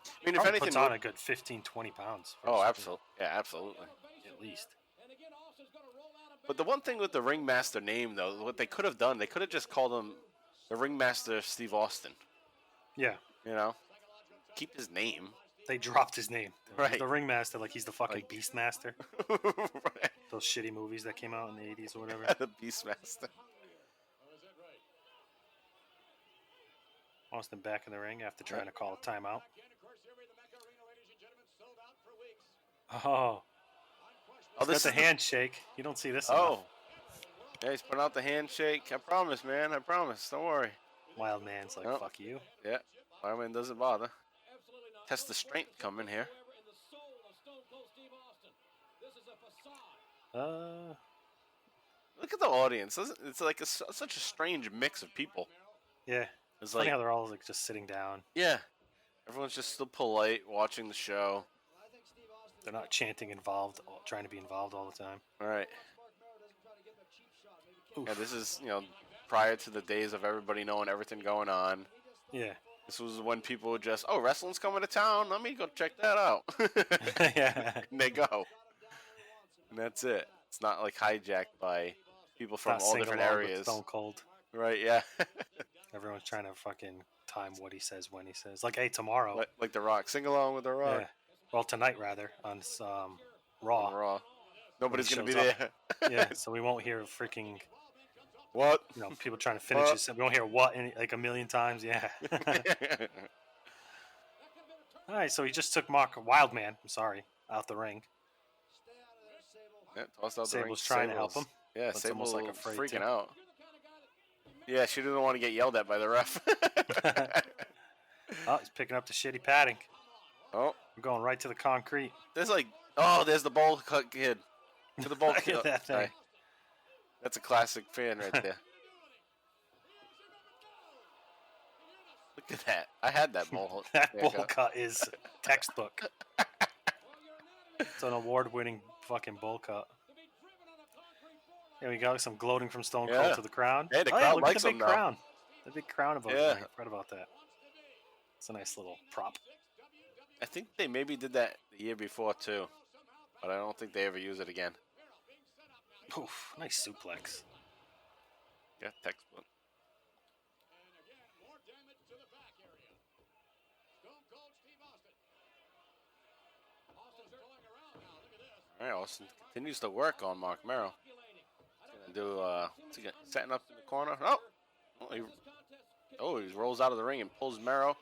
I mean, if Probably anything, puts on a good 15, 20 pounds. Oh, absolutely. Yeah, absolutely. At least. But the one thing with the Ringmaster name, though, what they could have done, they could have just called him the Ringmaster Steve Austin. Yeah. Keep his name. They dropped his name. Right. The Ringmaster, like he's the fucking Beastmaster. Right. Those shitty movies that came out in the 80s or whatever. The Beastmaster. Austin back in the ring after trying to call a timeout. Oh, this is the handshake. You don't see this enough. Yeah, he's putting out the handshake. I promise, man. I promise. Don't worry. Wild Man's like, fuck you. Yeah, Wild Man doesn't bother. Test the strength coming here. Look at the audience. It's like such a strange mix of people. Yeah. It's funny like how they're all like just sitting down. Yeah. Everyone's just still polite, watching the show. They're not chanting involved, trying to be involved all the time. All right. Yeah, this is, prior to the days of everybody knowing everything going on. Yeah. This was when people would just, wrestling's coming to town. Let me go check that out. Yeah. And they go. And that's it. It's not like hijacked by people from all different areas. Stone Cold. Right, yeah. Everyone's trying to fucking time what he says when he says. Like, hey, tomorrow. Like The Rock. Sing along with The Rock. Yeah. Well, tonight, rather, on Raw. On Raw. Nobody's going to be there. Yeah, so we won't hear freaking... What? People trying to finish it. We won't hear what like a million times. Yeah. All right, so he just took Wildman, out the ring. Yeah, tossed out the ring. Sable's trying to help him. Yeah, Sable's Sable's like afraid freaking too. out. Yeah, she didn't want to get yelled at by the ref. Oh, he's picking up the shitty padding. Oh, We're going right to the concrete. there's the bowl cut kid. To the bowl Look at kid. that thing. Sorry. That's a classic fan right there. Look at that. I had that bowl. That bowl haircut. cut is textbook. It's an award-winning fucking bowl cut. Here we go. Some gloating from Stone Cold Yeah. to the crown. Hey, the yeah, crowd look likes at the big him now. crown. The big crown above Yeah. him. I forgot about that. It's a nice little prop. I think they maybe did that the year before too, but I don't think they ever use it again. Oof, nice suplex. Yeah, textbook. All right, Austin continues to work on Mark Merrow. He's gonna do. What's he setting up in the corner? He rolls out of the ring and pulls Merrow.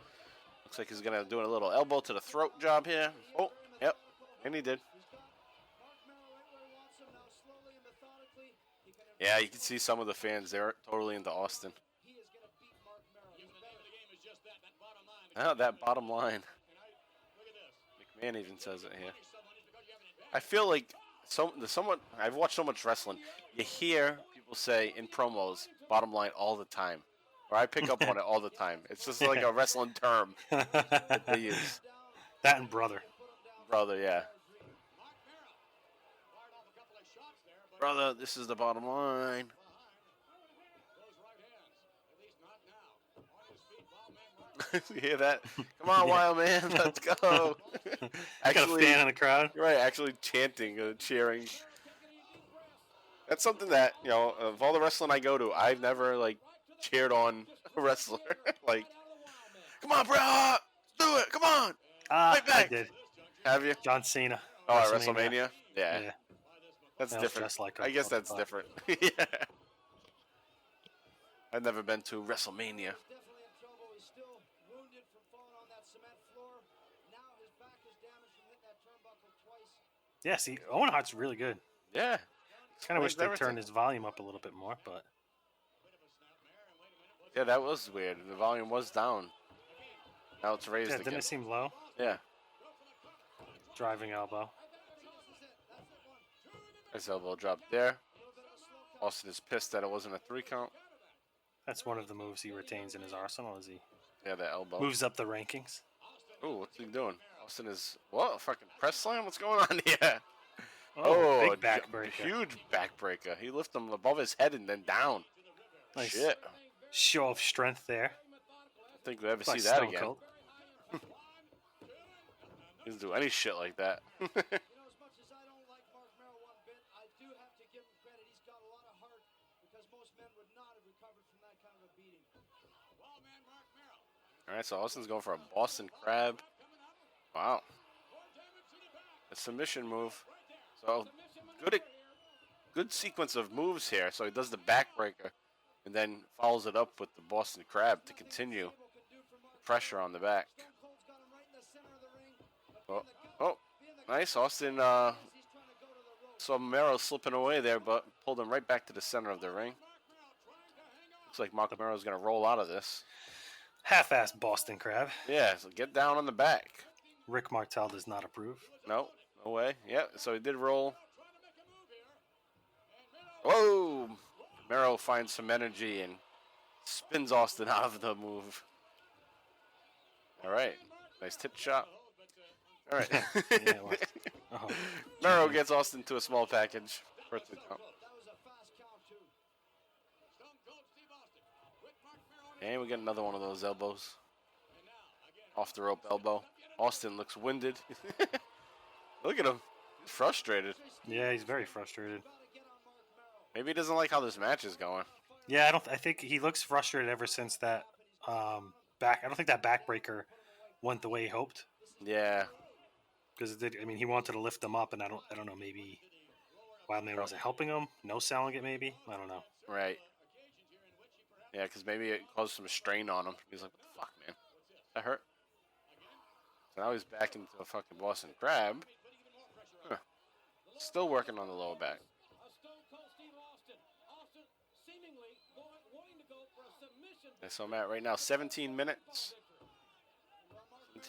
Looks like he's gonna do a little elbow to the throat job here. Oh, yep, and he did. Yeah, you can see some of the fans, they're totally into Austin. Oh, that bottom line. McMahon even says it here. I feel like I've watched so much wrestling. You hear people say in promos, bottom line all the time. Or I pick up on it all the time. It's just like a wrestling term that they use. That and brother. Brother, yeah. Brother, this is the bottom line. You hear that? Come on, wild man, let's go. I got a fan in the crowd. You're right, actually chanting, cheering. That's something that, of all the wrestling I go to, I've never, cheered on a wrestler. Come on, bro, do it, come on. Right back. I did. Have you? John Cena. Oh, at WrestleMania? Yeah. That's That was different. just like I guess that's but- different. Yeah. I've never been to WrestleMania. Yeah, see, Owen Hart's really good. Yeah. Kind of wish Explains they turned everything. his volume up a little bit more, but Yeah, that was weird. The volume was down. Now it's raised yeah, didn't again. it seem low? Yeah. Driving elbow. Nice elbow drop there. Austin is pissed that it wasn't a 3 count. That's one of the moves he retains in his arsenal as he Yeah, that elbow. moves up the rankings. Ooh, what's he doing? Austin is, what? Fucking press slam? What's going on here? Oh, big a backbreaker. Huge backbreaker. He lifted him above his head and then down. Nice Shit. show of strength there. I think we'll ever By see that Stone again. Cold. He doesn't do any shit like that. All right, so Austin's going for a Boston Crab. Wow. A submission move. So good sequence of moves here. So he does the backbreaker and then follows it up with the Boston Crab to continue pressure on the back. Oh, nice. Austin saw Merrow slipping away there, but pulled him right back to the center of the ring. Looks like Mark Merrow's going to roll out of this. Half-assed Boston Crab. Yeah, so get down on the back. Rick Martel does not approve. No way. Yeah, so he did roll. Whoa! Merrow finds some energy and spins Austin out of the move. All right. Nice tip shot. All right. Yeah, it was. Oh, Merrow gets Austin to a small package. For a 2 count. And we get another one of those elbows. Off the rope elbow. Austin looks winded. Look at him. He's frustrated. yeah, he's very frustrated. Maybe he doesn't like how this match is going. Yeah, I think he looks frustrated ever since that back. I don't think that backbreaker went the way he hoped. Yeah. Because it did. I mean, he wanted to lift him up, and I don't know. Maybe Wildman wasn't helping him. No selling it. Maybe I don't know. Right. Yeah, because maybe it caused some strain on him. He's like, what the fuck, man? That hurt? So now he's back into a fucking Boston Crab. Huh. Still working on the lower back. Yeah, so I'm at right now 17 minutes.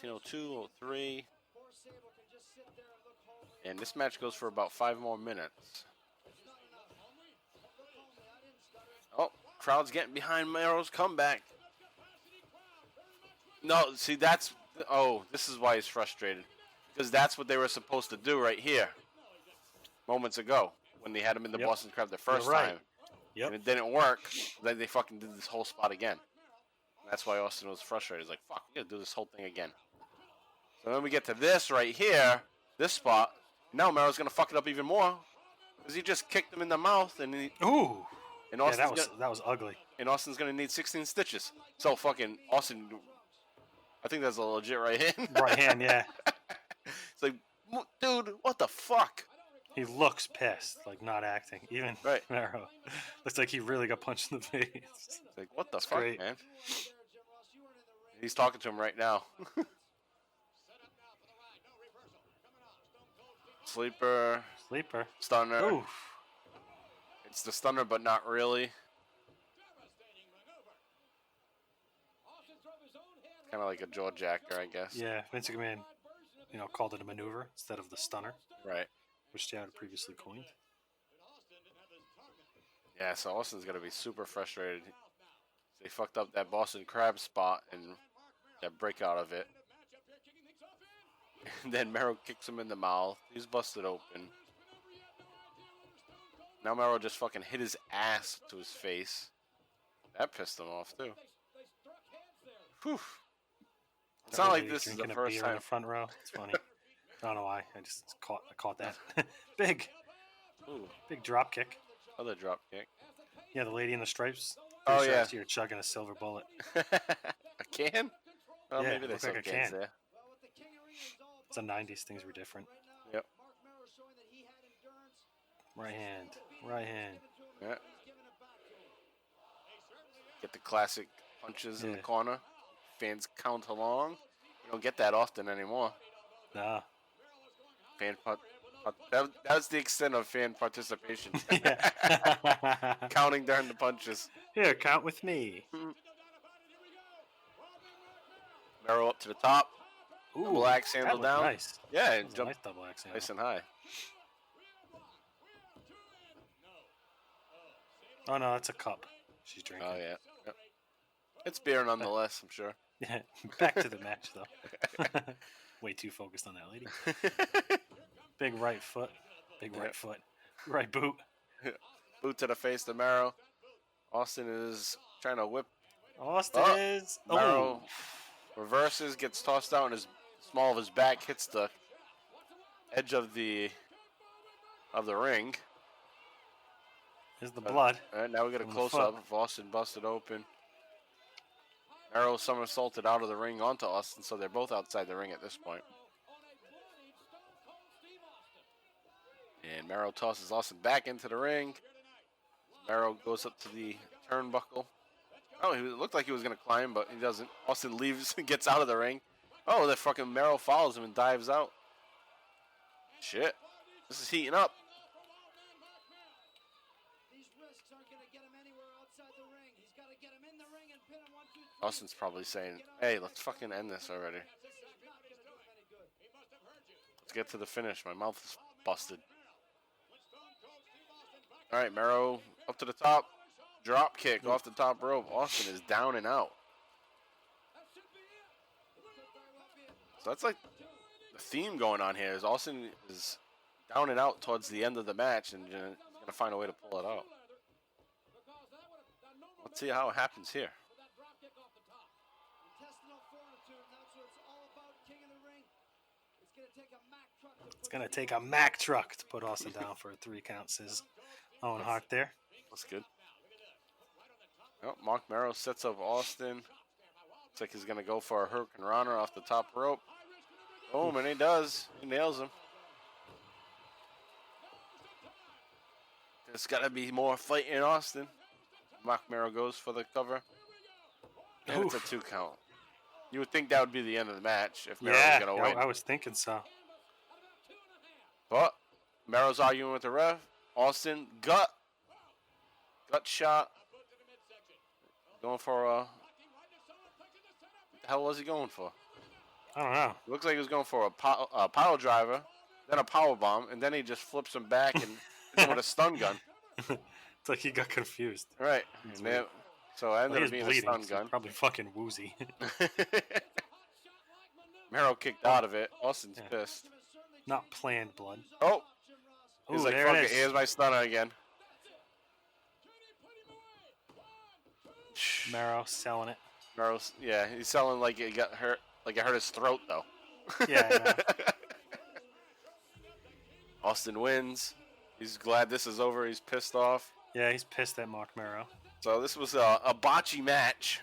14:02, 03. And this match goes for about 5 more minutes. Oh, crowd's getting behind Mero's comeback. No, see, that's... Oh, this is why he's frustrated. Because that's what they were supposed to do right here. Moments ago. When they had him in the Boston Crab the first time. Yep. And it didn't work. Then they fucking did this whole spot again. That's why Austin was frustrated. He's like, fuck, we gotta do this whole thing again. So then we get to this right here. This spot. Now Mero's gonna fuck it up even more. Because he just kicked him in the mouth. And he... Ooh. And Yeah, that was ugly. And Austin's gonna need 16 stitches. So fucking Austin... I think that's a legit right hand. Right hand, yeah. It's like, dude, what the fuck? He looks pissed, like not acting. Even Right. Mero looks like he really got punched in the face. It's like, what the fuck, great. man? He's talking to him right now. Sleeper. Stunner. Ooh. It's the stunner, but not really. Kind of like a jaw jacker, I guess. Yeah, Vince McMahon, called it a maneuver instead of the stunner, Right. which they had previously coined. Yeah, so Austin's going to be super frustrated. They fucked up that Boston Crab spot and that breakout of it. And then Mero kicks him in the mouth. He's busted open. Now Mero just fucking hit his ass to his face. That pissed him off, too. Whew. It's not like this is the first beer time. in the front row. It's funny. I don't know why. I caught that. Big drop kick. Other drop kick. Yeah, the lady in the stripes. Oh, Pretty sure yeah. I see her chugging a silver bullet. A can? Oh, Yeah, maybe they looks sell like a cans can. there. It's the 90s. Things were different. Yep. Right hand. Yeah. Get the classic punches in the Yeah. corner. Fans count along. You don't get that often anymore. Nah. That was the extent of fan participation. Yeah. Counting during the punches. Here, count with me. Mero up to the top. Ooh, Double axe handle that looked down. Nice. Yeah, That and was a jump nice double axe handle. nice and high. Oh no, that's a cup she's drinking. Oh yeah. Yep. It's beer nonetheless, I'm sure. Yeah. Back to the match though. Way too focused on that lady. Big right foot. Right boot. Boot to the face to Mero. Austin is trying to whip. Austin Oh, is. Mero reverses, gets tossed out, and his small of his back hits the edge of the ring. Here's the blood. All right, now we get a From the close up of Austin busted open. Mero somersaulted out of the ring onto Austin, so they're both outside the ring at this point. And Mero tosses Austin back into the ring. Mero goes up to the turnbuckle. Oh, it looked like he was going to climb, but he doesn't. Austin leaves and gets out of the ring. Oh, the fucking Mero follows him and dives out. Shit. This is heating up. Austin's probably saying, hey, let's fucking end this already. Let's get to the finish. My mouth is busted. All right, Mero up to the top. Drop kick off the top rope. Austin is down and out. So that's like the theme going on here is Austin is down and out towards the end of the match and he's going to find a way to pull it out. Let's see how it happens here. It's gonna take a Mack truck to put Austin down for a 3 count, says Owen Hart there. That's good. Oh, Mark Mero sets up Austin. Looks like he's going to go for a Hurricane Runner off the top rope. Boom, and he does. He nails him. There's got to be more fight in Austin. Mark Mero goes for the cover. And it's a 2 count. You would think that would be the end of the match if Mero was going to win. I was thinking so. But Mero's arguing with the ref. Austin, gut shot. Going for a... What the hell was he going for? I don't know. It looks like he was going for a pile driver, then a power bomb, and then he just flips him back and hits him with a stun gun. It's like he got confused. Right. It's And weird. so I ended He up is being bleeding. a stun So gun. he's probably fucking woozy. Mero kicked out of it. Austin's pissed. Not planned blood. Oh! Ooh, He's like, there fuck it it, is. here's my stunner again. Mero selling it. Mero's, yeah, he's selling like he got hurt, like it hurt his throat, though. Yeah, I know. Austin wins. He's glad this is over. He's pissed off. Yeah, he's pissed at Mark Mero. So this was a botchy match.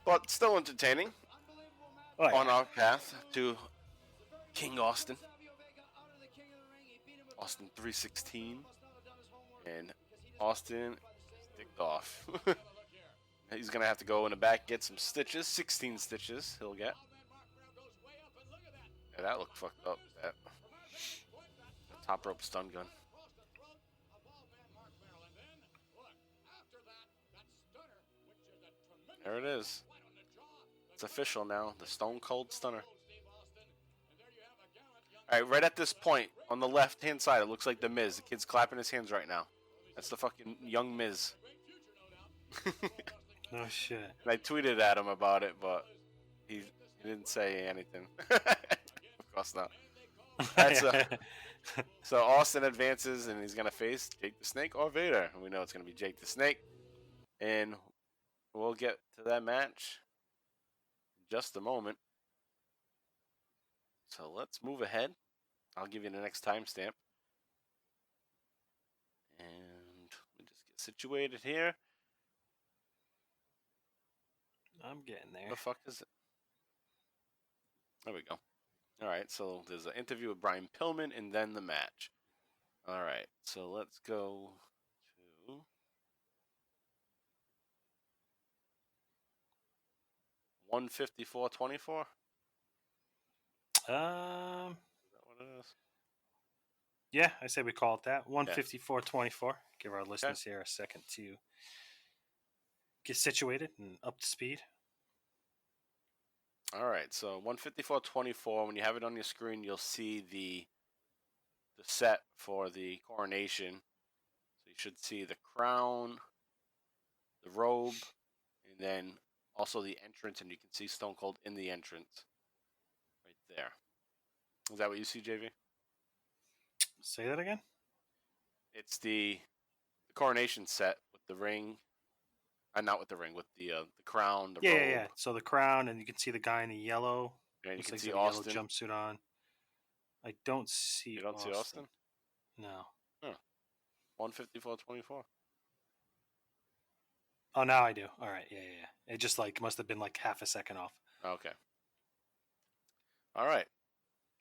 But still entertaining. Oh, yeah. On our path to King Austin. Austin 316. And Austin sticked off. He's going to have to go in the back, get some stitches. 16 stitches he'll get. Yeah, that looked fucked up. That top rope stun gun. There it is. It's official now. The Stone Cold Stunner. All right, right at this point, on the left-hand side, it looks like the Miz. The kid's clapping his hands right now. That's the fucking young Miz. No shit. And I tweeted at him about it, but he didn't say anything. Of course not. That's so Austin advances, and he's going to face Jake the Snake or Vader. We know it's going to be Jake the Snake. And we'll get to that match in just a moment. So let's move ahead. I'll give you the next timestamp. And let me just get situated here. I'm getting there. What the fuck is it? There we go. All right, so there's an interview with Brian Pillman and then the match. All right, so let's go to 154.24. Is that what it is? Yeah, I say we call it that. 154.24. Give our listeners here a second to get situated and up to speed. All right, so 154.24. When you have it on your screen, you'll see the set for the coronation. So you should see the crown, the robe, and then also the entrance, and you can see Stone Cold in the entrance right there. Is that what you see, JV? Say that again? It's the coronation set with the ring. Not with the ring, with the crown, the robe. Yeah. So the crown, and you can see the guy in the yellow. Yeah, you Looks can like see he's got a Austin. yellow jumpsuit on. I don't see You don't see Austin? No. 154.24. Oh, now I do. All right. Yeah. It just must have been half a second off. Okay. All right.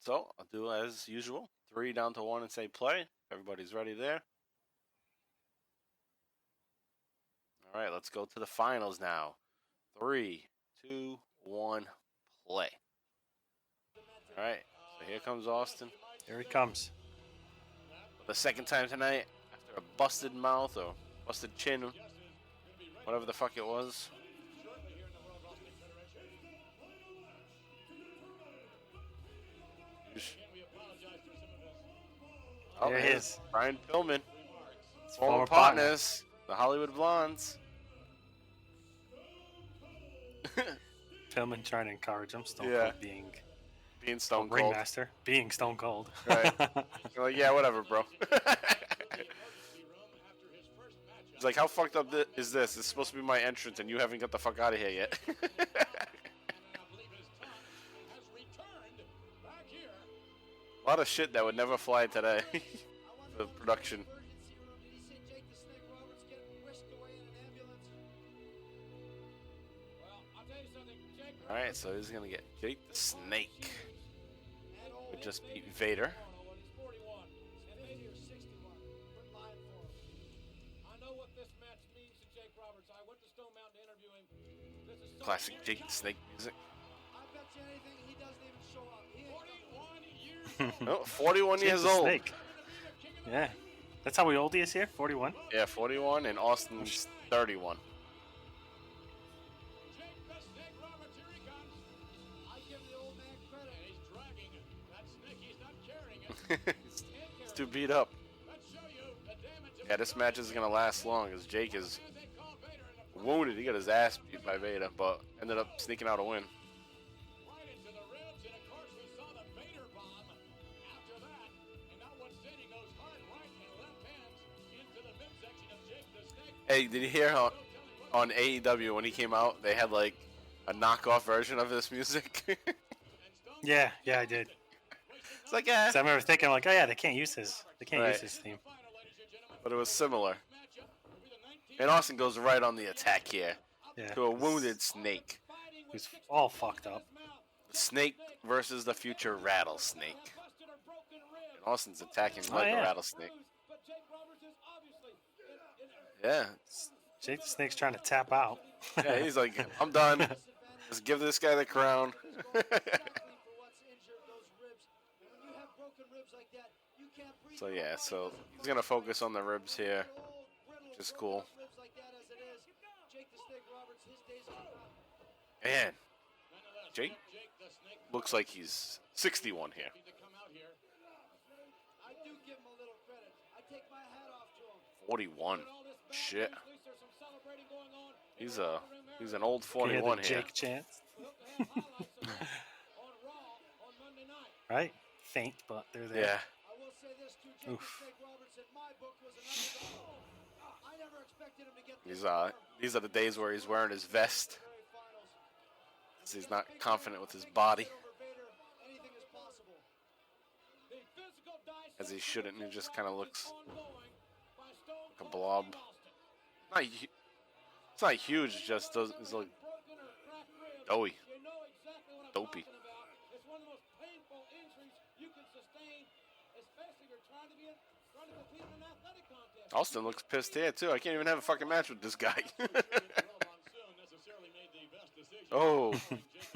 So I'll do as usual. 3 down to 1 and say play. Everybody's ready there. All right, let's go to the finals now. 3, 2, 1, play. All right, so here comes Austin. Here he comes. For the second time tonight, after a busted mouth or busted chin, whatever the fuck it was. Oh, There he is. Brian Pillman. Former Former partner. partners, the Hollywood Blondes. Pillman trying to encourage him. Stone Yeah. Cold being Being Stone Cold. ringmaster. Being Stone Cold. Right. You're like, yeah, whatever, bro. He's like, how fucked up is this? It's supposed to be my entrance, and you haven't got the fuck out of here yet. A lot of shit that would never fly today. The production. Alright, so he's gonna get Jake the Snake. Who just beat Vader. Classic Jake the Snake music. Oh, 41 Jake years the old. Snake. Yeah. That's how old he is here? 41? Yeah, 41, and Austin's 31. He's too beat up. Yeah, this match isn't gonna last long as Jake is wounded. He got his ass beat by Vader, but ended up sneaking out a win. Hey, did you hear how on AEW when he came out they had like a knockoff version of this music? Yeah, I did. It's like, yeah. So I remember thinking, like, oh yeah, they can't use his theme. But it was similar. And Austin goes right on the attack here to a wounded Snake. Who's all fucked up. The Snake versus the future Rattlesnake. And Austin's attacking like a rattlesnake. Yeah. Jake the Snake's trying to tap out. Yeah, he's like, I'm done. Let's give this guy the crown. So yeah, so he's gonna focus on the ribs here, which is cool. Man, Jake looks like he's 61 here. 41. Shit. He's an old 41 here. Jake chance. Right? Faint, but they're there. Yeah. Oof. These are the days where he's wearing his vest. So he's not confident with his body. As he shouldn't. He just kind of looks like a blob. It's not huge, it just does. It's like doughy. Dopey. Austin looks pissed here too. I can't even have a fucking match with this guy. Oh,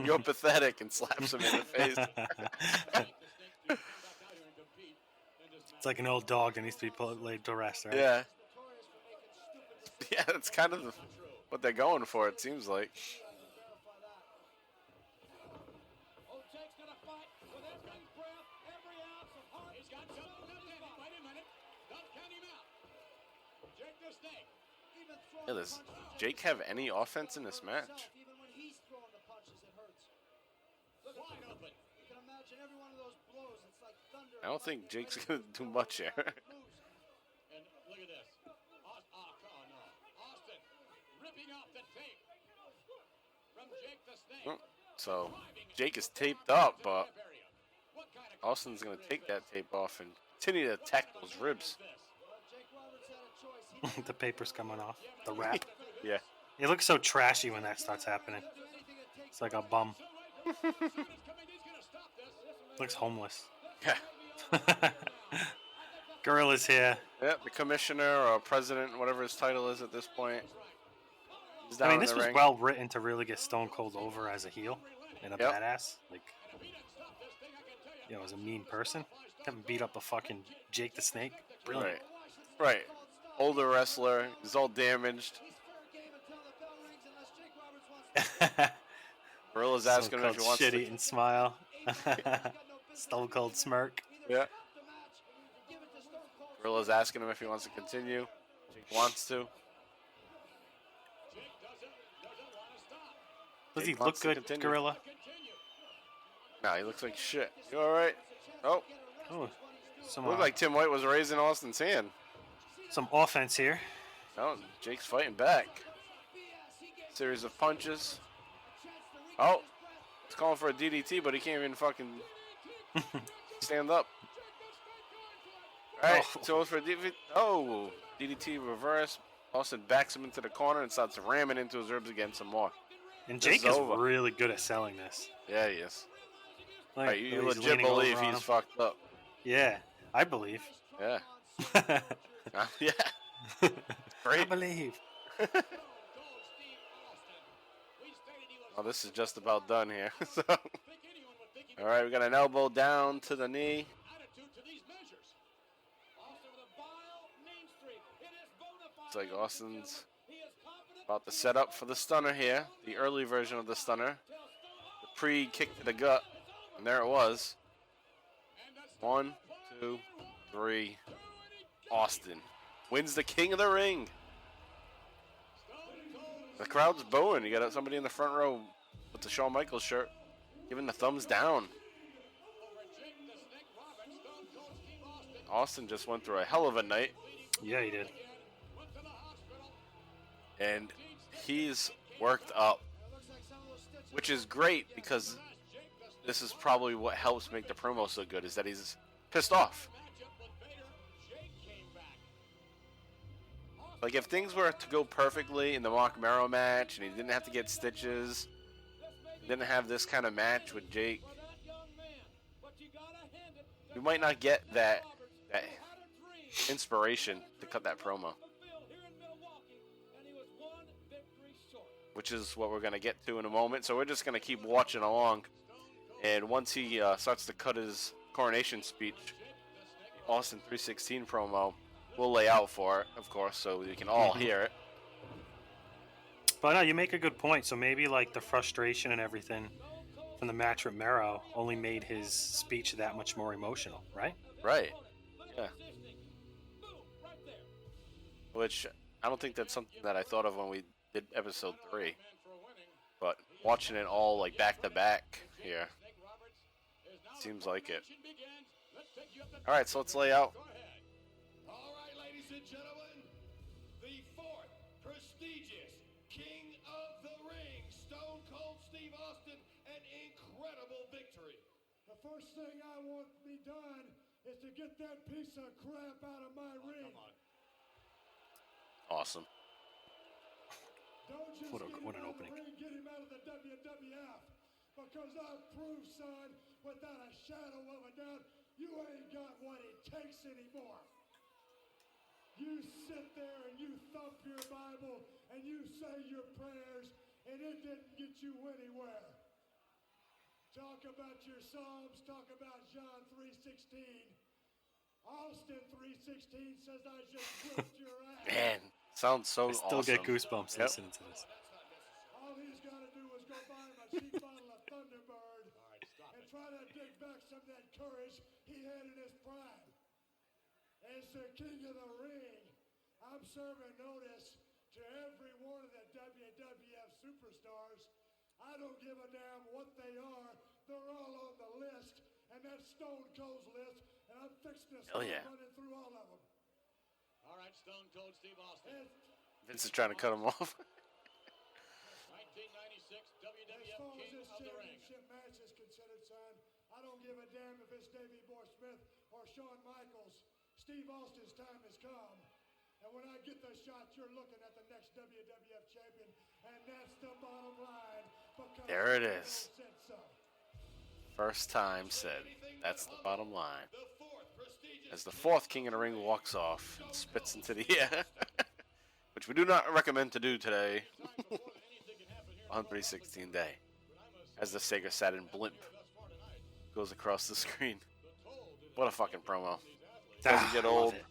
you're pathetic, and slaps him in the face. It's like an old dog that needs to be laid to rest, right? Yeah. Yeah, that's kind of what they're going for, it seems like. Yeah, does Jake have any offense in this match? I don't think Jake's going to do much here. So, Jake is taped up, but Austin's going to take that tape off and continue to attack those ribs. The paper's coming off. The wrap. Yeah. It looks so trashy when that starts happening. It's like a bum. Looks homeless. Yeah. Gorilla's here. Yeah, the commissioner or president, whatever his title is at this point. He's down I mean, this in the was ring. well written to really get Stone Cold over as a heel and a badass. Like, as a mean person. Haven't beat up a fucking Jake the Snake. Brilliant. Right. Older wrestler. He's all damaged. Gorilla's asking him if he wants shit to. eating smile. Stone Cold smirk. Yeah. Gorilla's asking him if he wants to continue. Jake wants to. Does he look good, Gorilla? Nah, he looks like shit. You alright? Oh. Looked like Tim White was raising Austin's hand. Some offense here. Oh, Jake's fighting back. Series of punches. Oh. He's calling for a DDT, but he can't even fucking stand up. Alright, so for a DDT. Oh, DDT reverse. Austin backs him into the corner and starts ramming into his ribs again some more. And Jake is really good at selling this. Yeah, he is. Like, you legit believe he's fucked up. Yeah, I believe. Yeah. Yeah. Great. I believe. Oh, this is just about done here. So, all right, we got an elbow down to the knee. It's like Austin's about to set up for the stunner here. The early version of the stunner. The pre-kick to the gut. And there it was. 1, 2, 2, 3. Austin wins the King of the Ring. The crowd's booing. You got somebody in the front row with the Shawn Michaels shirt giving the thumbs down. Austin just went through a hell of a night. Yeah, he did. And he's worked up, which is great because this is probably what helps make the promo so good, is that he's pissed off. Like, if things were to go perfectly in the Mark Merrow match and he didn't have to get stitches, didn't have this kind of match with Jake, we might not get that inspiration to cut that promo. Which is what we're going to get to in a moment. So we're just going to keep watching along. And once he starts to cut his coronation speech, Austin 316 promo, we'll lay out for it, of course, so we can all hear it. But no, you make a good point. So maybe like the frustration and everything from the match with Merrow only made his speech that much more emotional, right? Right. Yeah. Which I don't think that's something that I thought of when we did episode 3. But watching it all like back to back here, seems like it. All right, so let's lay out. All right, ladies and gentlemen, the 4th prestigious King of the Ring, Stone Cold Steve Austin, an incredible victory. The first thing I want to be done is to get that piece of crap out of my ring. Awesome. Don't just What get an him opening. out of the ring, get him out of the WWF. Because I've proved, son, without a shadow of a doubt, you ain't got what it takes anymore. You sit there and you thump your Bible and you say your prayers, and it didn't get you anywhere. Talk about your Psalms, talk about John 3:16. Austin 3:16 says I just whipped your ass. Man, sounds so I still awesome. get goosebumps Yep. listening to this. All he's got to do is go buy him a cheap bottle of Thunderbird and try to dig back some of that courage he had in his prime. As the King of the Ring, I'm serving notice to every one of the WWF superstars. I don't give a damn what they are. They're all on the list, and that's Stone Cold's list, and I'm fixing to start running through all of them. All right, Stone Cold Steve Austin. Vince is trying to cut him off. 1996 As WWF far as King this of the Ring. championship match is considered, son, I don't give a damn if it's Davey Boy Smith or Shawn Michaels. Steve Austin's time has come. And when I get the shot, you're looking at the next WWF champion, and that's the bottom line. There it is. Said so. First time said. That's the bottom line. The 4th prestigious As the 4th King of the Ring walks off and spits into the air, which we do not recommend to do today on 316 Day, as the Sega Saturn blimp goes across the screen. What a fucking promo. Doesn't get I love old. it.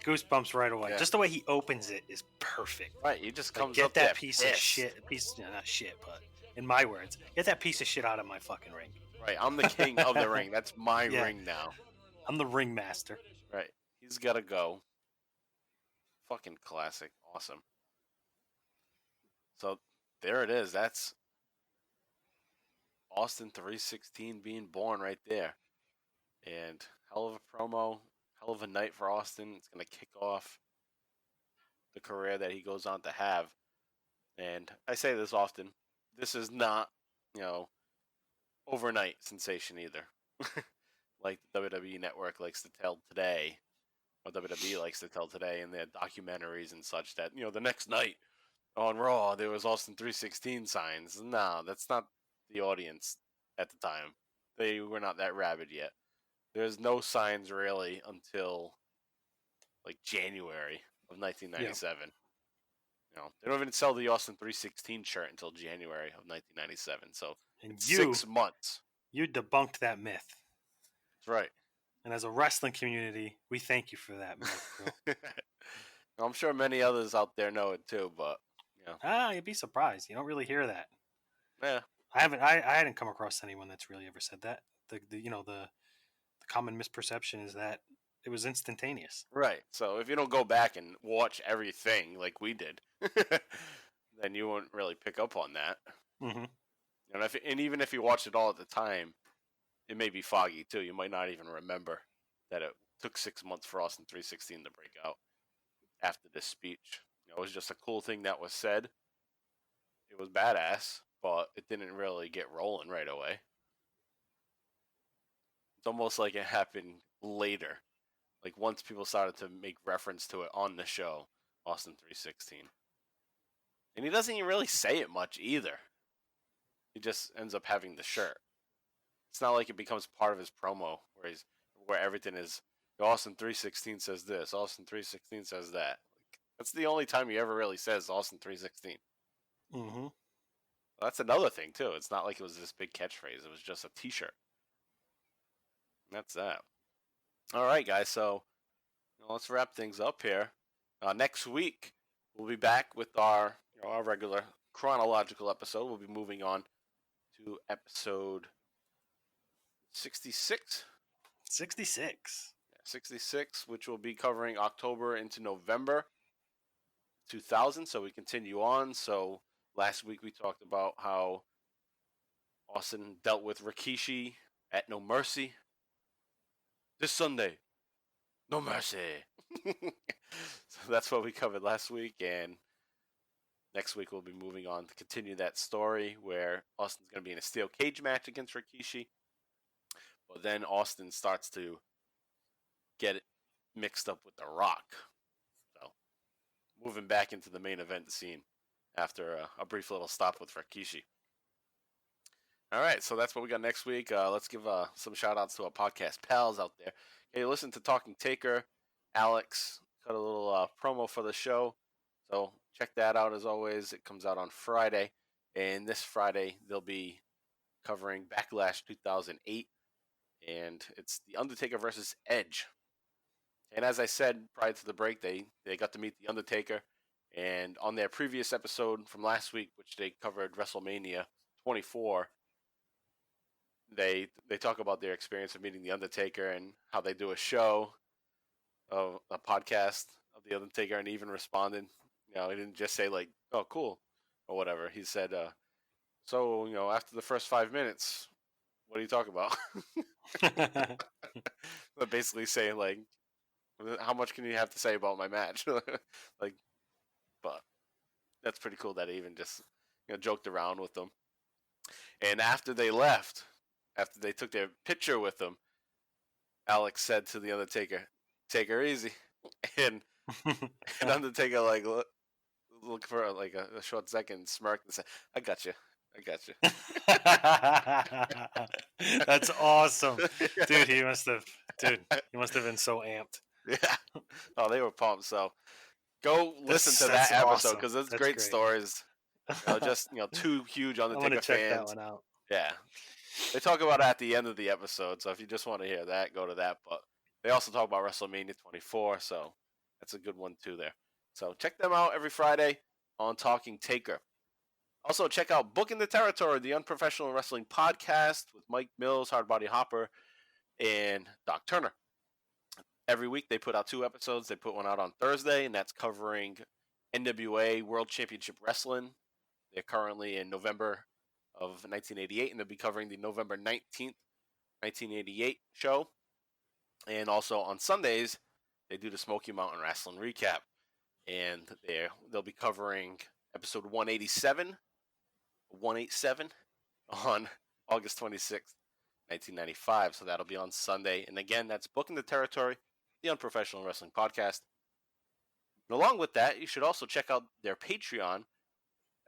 Goosebumps right away. Yeah. Just the way he opens it is perfect. Right, he just Like, comes get up that there piece of pissed. shit. Not shit, but in my words, get that piece of shit out of my fucking ring. Right, I'm the king of the ring. That's my Yeah. ring now. I'm the ring master. Right, he's got to go. Fucking classic. Awesome. So, there it is. That's Austin 316 being born right there. And hell of a promo, hell of a night for Austin. It's going to kick off the career that he goes on to have. And I say this often. This is not, overnight sensation either. Like the WWE Network likes to tell today, or WWE likes to tell today in their documentaries and such, that, the next night on Raw, there was Austin 316 signs. No, that's not the audience at the time. They were not that rabid yet. There's no signs really until like January of 1997. They don't even sell the Austin 316 shirt until January of 1997. So And it's you, 6 months. you debunked that myth. That's right. And as a wrestling community, we thank you for that myth, bro. I'm sure many others out there know it too, but You'd be surprised. You don't really hear that. yeah, I hadn't come across anyone that's really ever said that. The common misperception is that it was instantaneous. Right. So if you don't go back and watch everything like we did, then you won't really pick up on that. Mm-hmm. And even if you watched it all at the time, it may be foggy too. You might not even remember that it took 6 months for Austin 316 to break out after this speech. It was just a cool thing that was said. It was badass, but it didn't really get rolling right away. It's almost like it happened later. Like once people started to make reference to it on the show, Austin 316. And he doesn't even really say it much either. He just ends up having the shirt. It's not like it becomes part of his promo where everything is Austin 316 says this, Austin 316 says that. That's the only time he ever really says Austin 316. Mm-hmm. That's another thing too. It's not like it was this big catchphrase. It was just a T-shirt. And that's that. All right, guys. So let's wrap things up here. Next week we'll be back with our regular chronological episode. We'll be moving on to episode 66. 66. 66, which will be covering October into November 2000. So we continue on. So last week we talked about how Austin dealt with Rikishi at No Mercy. This Sunday, No Mercy. So that's what we covered last week, and next week we'll be moving on to continue that story where Austin's going to be in a steel cage match against Rikishi. But then Austin starts to get it mixed up with The Rock. So moving back into the main event scene after a brief little stop with Rikishi. All right, so that's what we got next week. Let's give some shout-outs to our podcast pals out there. Hey, listen to Talking Taker. Alex cut a little promo for the show, so check that out as always. It comes out on Friday, and this Friday they'll be covering Backlash 2008, and it's The Undertaker versus Edge. And as I said prior to the break, they got to meet The Undertaker, and on their previous episode from last week, which they covered WrestleMania 24, they talk about their experience of meeting The Undertaker and how they do a show, of a podcast of The Undertaker, and even responded. He didn't just say like, "Oh, cool," or whatever. He said, "So, after the first 5 minutes, what do you talk about?" Basically saying like, "How much can you have to say about my match?" But that's pretty cool that he even just joked around with them. And after they left, after they took their picture with them, Alex said to The Undertaker, "Take her easy." And Undertaker look for a short second, smirked and said, "I got you. That's awesome. Dude, he must have been so amped. Yeah. Oh, they were pumped. So go listen to that episode because there's great stories. Just two huge I'm gonna Undertaker check that fans. one out. Yeah. They talk about it at the end of the episode, so if you just want to hear that, go to that. But they also talk about WrestleMania 24, so that's a good one too there. So check them out every Friday on Talking Taker. Also, check out Booking the Territory, the Unprofessional Wrestling Podcast with Mike Mills, Hardbody Harper, and Doc Turner. Every week they put out 2 episodes. They put one out on Thursday, and that's covering NWA World Championship Wrestling. They're currently in November of 1988, and they'll be covering the November 19th, 1988 show. And also on Sundays, they do the Smoky Mountain Wrestling recap. And they'll be covering episode 187 on August 26th, 1995. So that'll be on Sunday. And again, that's Booking the Territory, the Unprofessional Wrestling Podcast. And along with that, you should also check out their Patreon.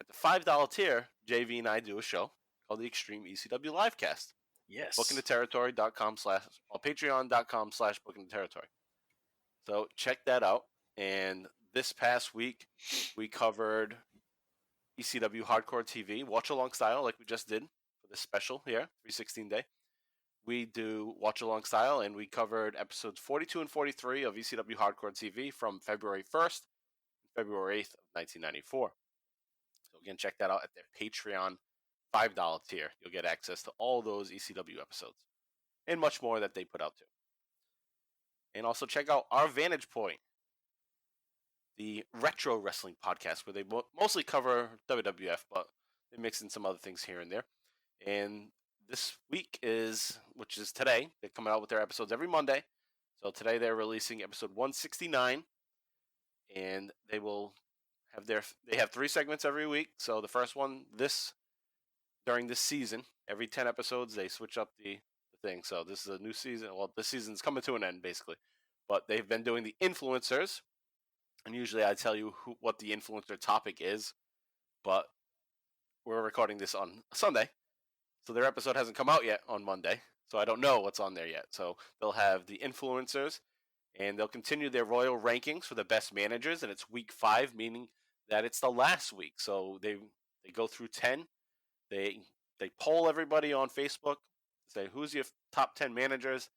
At the $5 tier, JV and I do a show called the Extreme ECW Livecast. Yes. BookingTheTerritory.com/Patreon.com/BookingTheTerritory. So check that out. And this past week, we covered ECW Hardcore TV, Watch Along style, like we just did for this special here, 316 Day. We do Watch Along style, and we covered episodes 42 and 43 of ECW Hardcore TV from February 1st and February 8th of 1994. So again, check that out at their Patreon $5 tier. You'll get access to all those ECW episodes. and much more that they put out too. And also check out Our Vantage Point, the retro wrestling podcast, where they mostly cover WWF, but they mix in some other things here and there. And this week which is today, they're coming out with their episodes every Monday. So today they're releasing episode 169, and they will have they have 3 segments every week. So the first one, during this season, every 10 episodes, they switch up the thing. So this is a new season. Well, this season's coming to an end, basically. But they've been doing the influencers, and usually I tell you what the influencer topic is, but we're recording this on Sunday, so their episode hasn't come out yet on Monday, so I don't know what's on there yet. So they'll have the influencers, and they'll continue their royal rankings for the best managers, and it's week 5, meaning that it's the last week. So they go through 10. They poll everybody on Facebook, say who's your top 10 managers,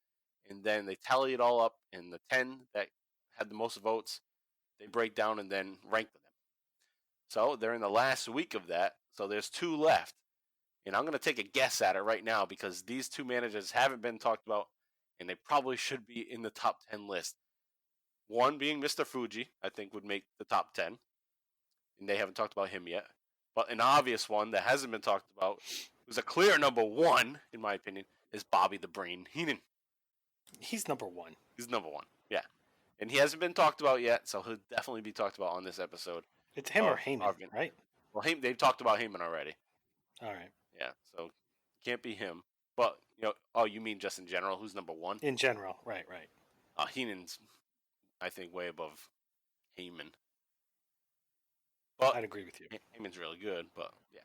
and then they tally it all up, and the 10 that had the most votes, they break down and then rank them. So they're in the last week of that, so there's 2 left. And I'm going to take a guess at it right now because these 2 managers haven't been talked about, and they probably should be in the top 10 list. One being Mr. Fuji, I think would make the top 10, and they haven't talked about him yet. But an obvious one that hasn't been talked about, who's a clear number 1, in my opinion, is Bobby the Brain Heenan. He's number 1. He's number 1, yeah. And he hasn't been talked about yet, so he'll definitely be talked about on this episode. It's him or Heyman, right? Well, they've talked about Heyman already. All right. Yeah, so can't be him. But, oh, you mean just in general? Who's number 1? In general, right. Heenan's, I think, way above Heyman. But I'd agree with you. Heyman's really good, but yeah.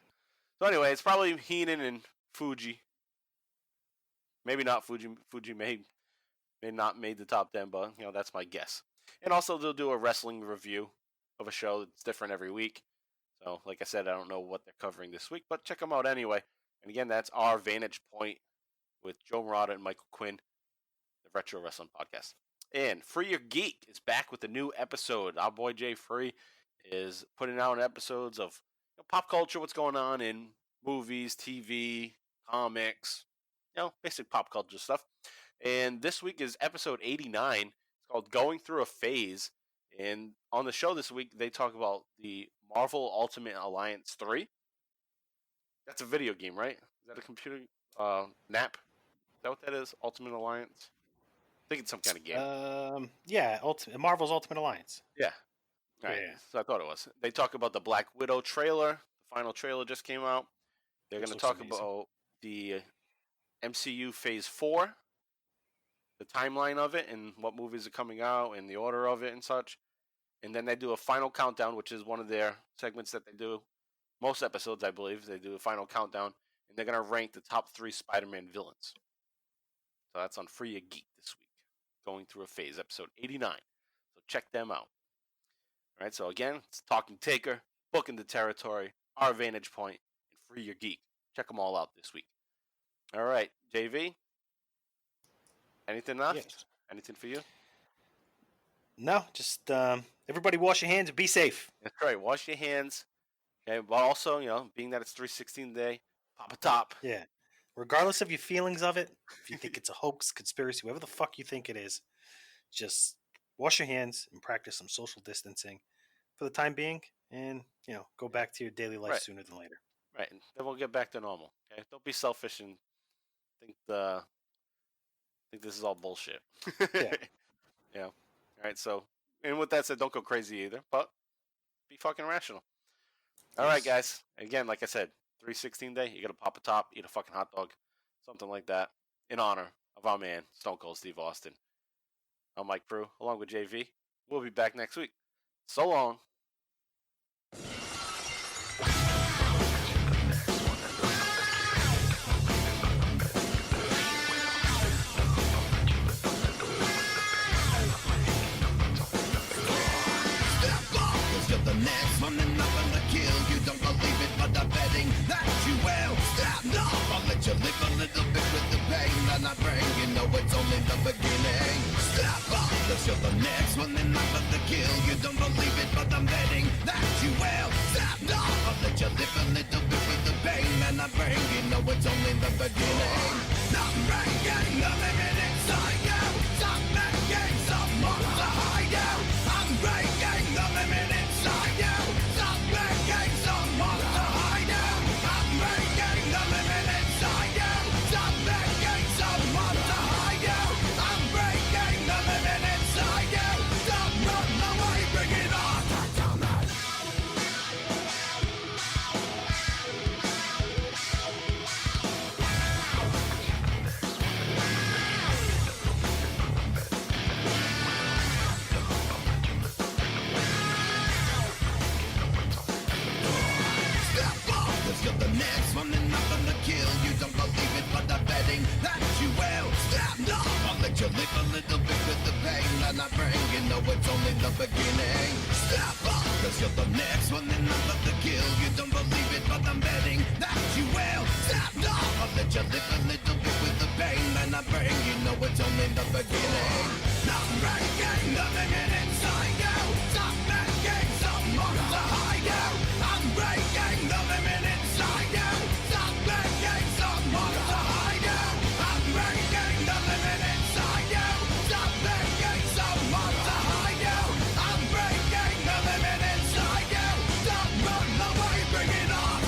So anyway, it's probably Heenan and Fuji. Maybe not Fuji. Fuji may not made the top 10, but that's my guess. And also they'll do a wrestling review of a show that's different every week. So like I said, I don't know what they're covering this week, but check them out anyway. And again, that's Our Vantage Point with Joe Murata and Michael Quinn, the Retro Wrestling Podcast. And Free Your Geek is back with a new episode. Our boy Jay Free is putting out episodes of pop culture, what's going on in movies, TV, comics, basic pop culture stuff. And this week is episode 89. It's called Going Through a Phase. And on the show this week, they talk about the Marvel Ultimate Alliance 3. That's a video game, right? Is that a computer nap? Is that what that is? Ultimate Alliance? I think it's some kind of game. Yeah, Marvel's Ultimate Alliance. Yeah. All right. Yeah. So I thought it was. They talk about the Black Widow trailer. The final trailer just came out. They're going to talk about the MCU Phase 4, the timeline of it, and what movies are coming out, and the order of it and such. And then they do a final countdown, which is one of their segments that they do. Most episodes, I believe, they do a final countdown, and they're going to rank the top 3 Spider-Man villains. So that's on Free Your Geek this week. Going Through a Phase, episode 89. So check them out. All right, so again, it's Talking Taker, Booking the Territory, Our Vantage Point, and Free Your Geek. Check them all out this week. All right, JV, anything left? Yes. Anything for you? No, just everybody wash your hands and be safe. That's right, wash your hands. Okay, but also, being that it's 316 day, pop a top. Yeah. Regardless of your feelings of it, if you think it's a hoax, conspiracy, whatever the fuck you think it is, just wash your hands and practice some social distancing for the time being, and go back to your daily life sooner than later. Right, and then we'll get back to normal. Okay, don't be selfish and think this is all bullshit. Yeah. Yeah. All right. So, and with that said, don't go crazy either, but be fucking rational. All right, guys. Again, like I said, 316 day, you gotta pop a top, eat a fucking hot dog, something like that, in honor of our man Stone Cold Steve Austin. I'm Mike Prue, along with JV. We'll be back next week. So long. You're the next one and I'm gonna kill you. Don't believe it, but I'm betting that you will. Stand up, I'll let you live a little bit with the pain that I bring. You know it's only the beginning. Step up, cause you're the next one and I'm gonna kill you. Don't believe it, but I'm betting that you will. Stand up, I'll let you live a little bit with the pain that I bring. You know it's only the beginning. Nothing breaking, nothing cause you're the next one in line for the kill. You don't believe it, but I'm betting that you will. Stop, no, I'll let you live a little bit with the pain that I bring. You know it's only the beginning. Not breaking the limit inside you. Stop making someone to hide you. I'm breaking the limit inside you. Stop making someone to hide you. I'm breaking the limit inside you. Stop making someone to hide you. I'm breaking the limit inside you. Stop running away, bring it on.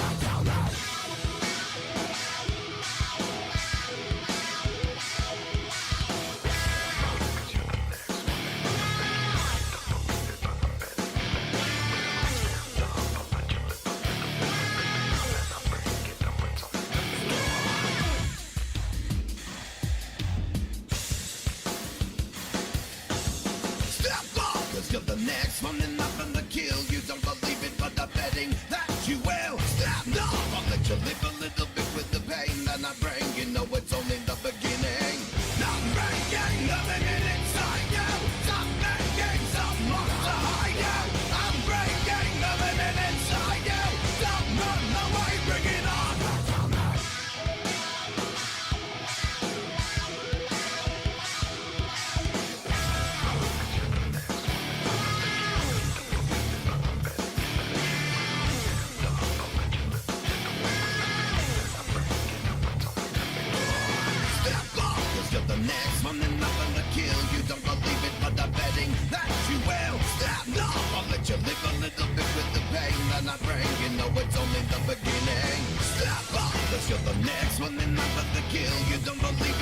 Step up, cause you're the next one in line for the kill. You don't believe it, but I'm betting that you will. Step up, I'll let you live a little bit with the pain that I bring. You know it's only the beginning. Not breaking the limit inside you. Stop making someone to hide you. I'm breaking the limit inside you. Stop running away, bring it on. Step up, cause you're the next one in line for the kill. You don't believe it, but I'm betting that you will. Step up, I'll let you live a little bit with the pain that I bring. You know it's only the beginning. Step up, cause you're the next one in line for the kill. You don't believe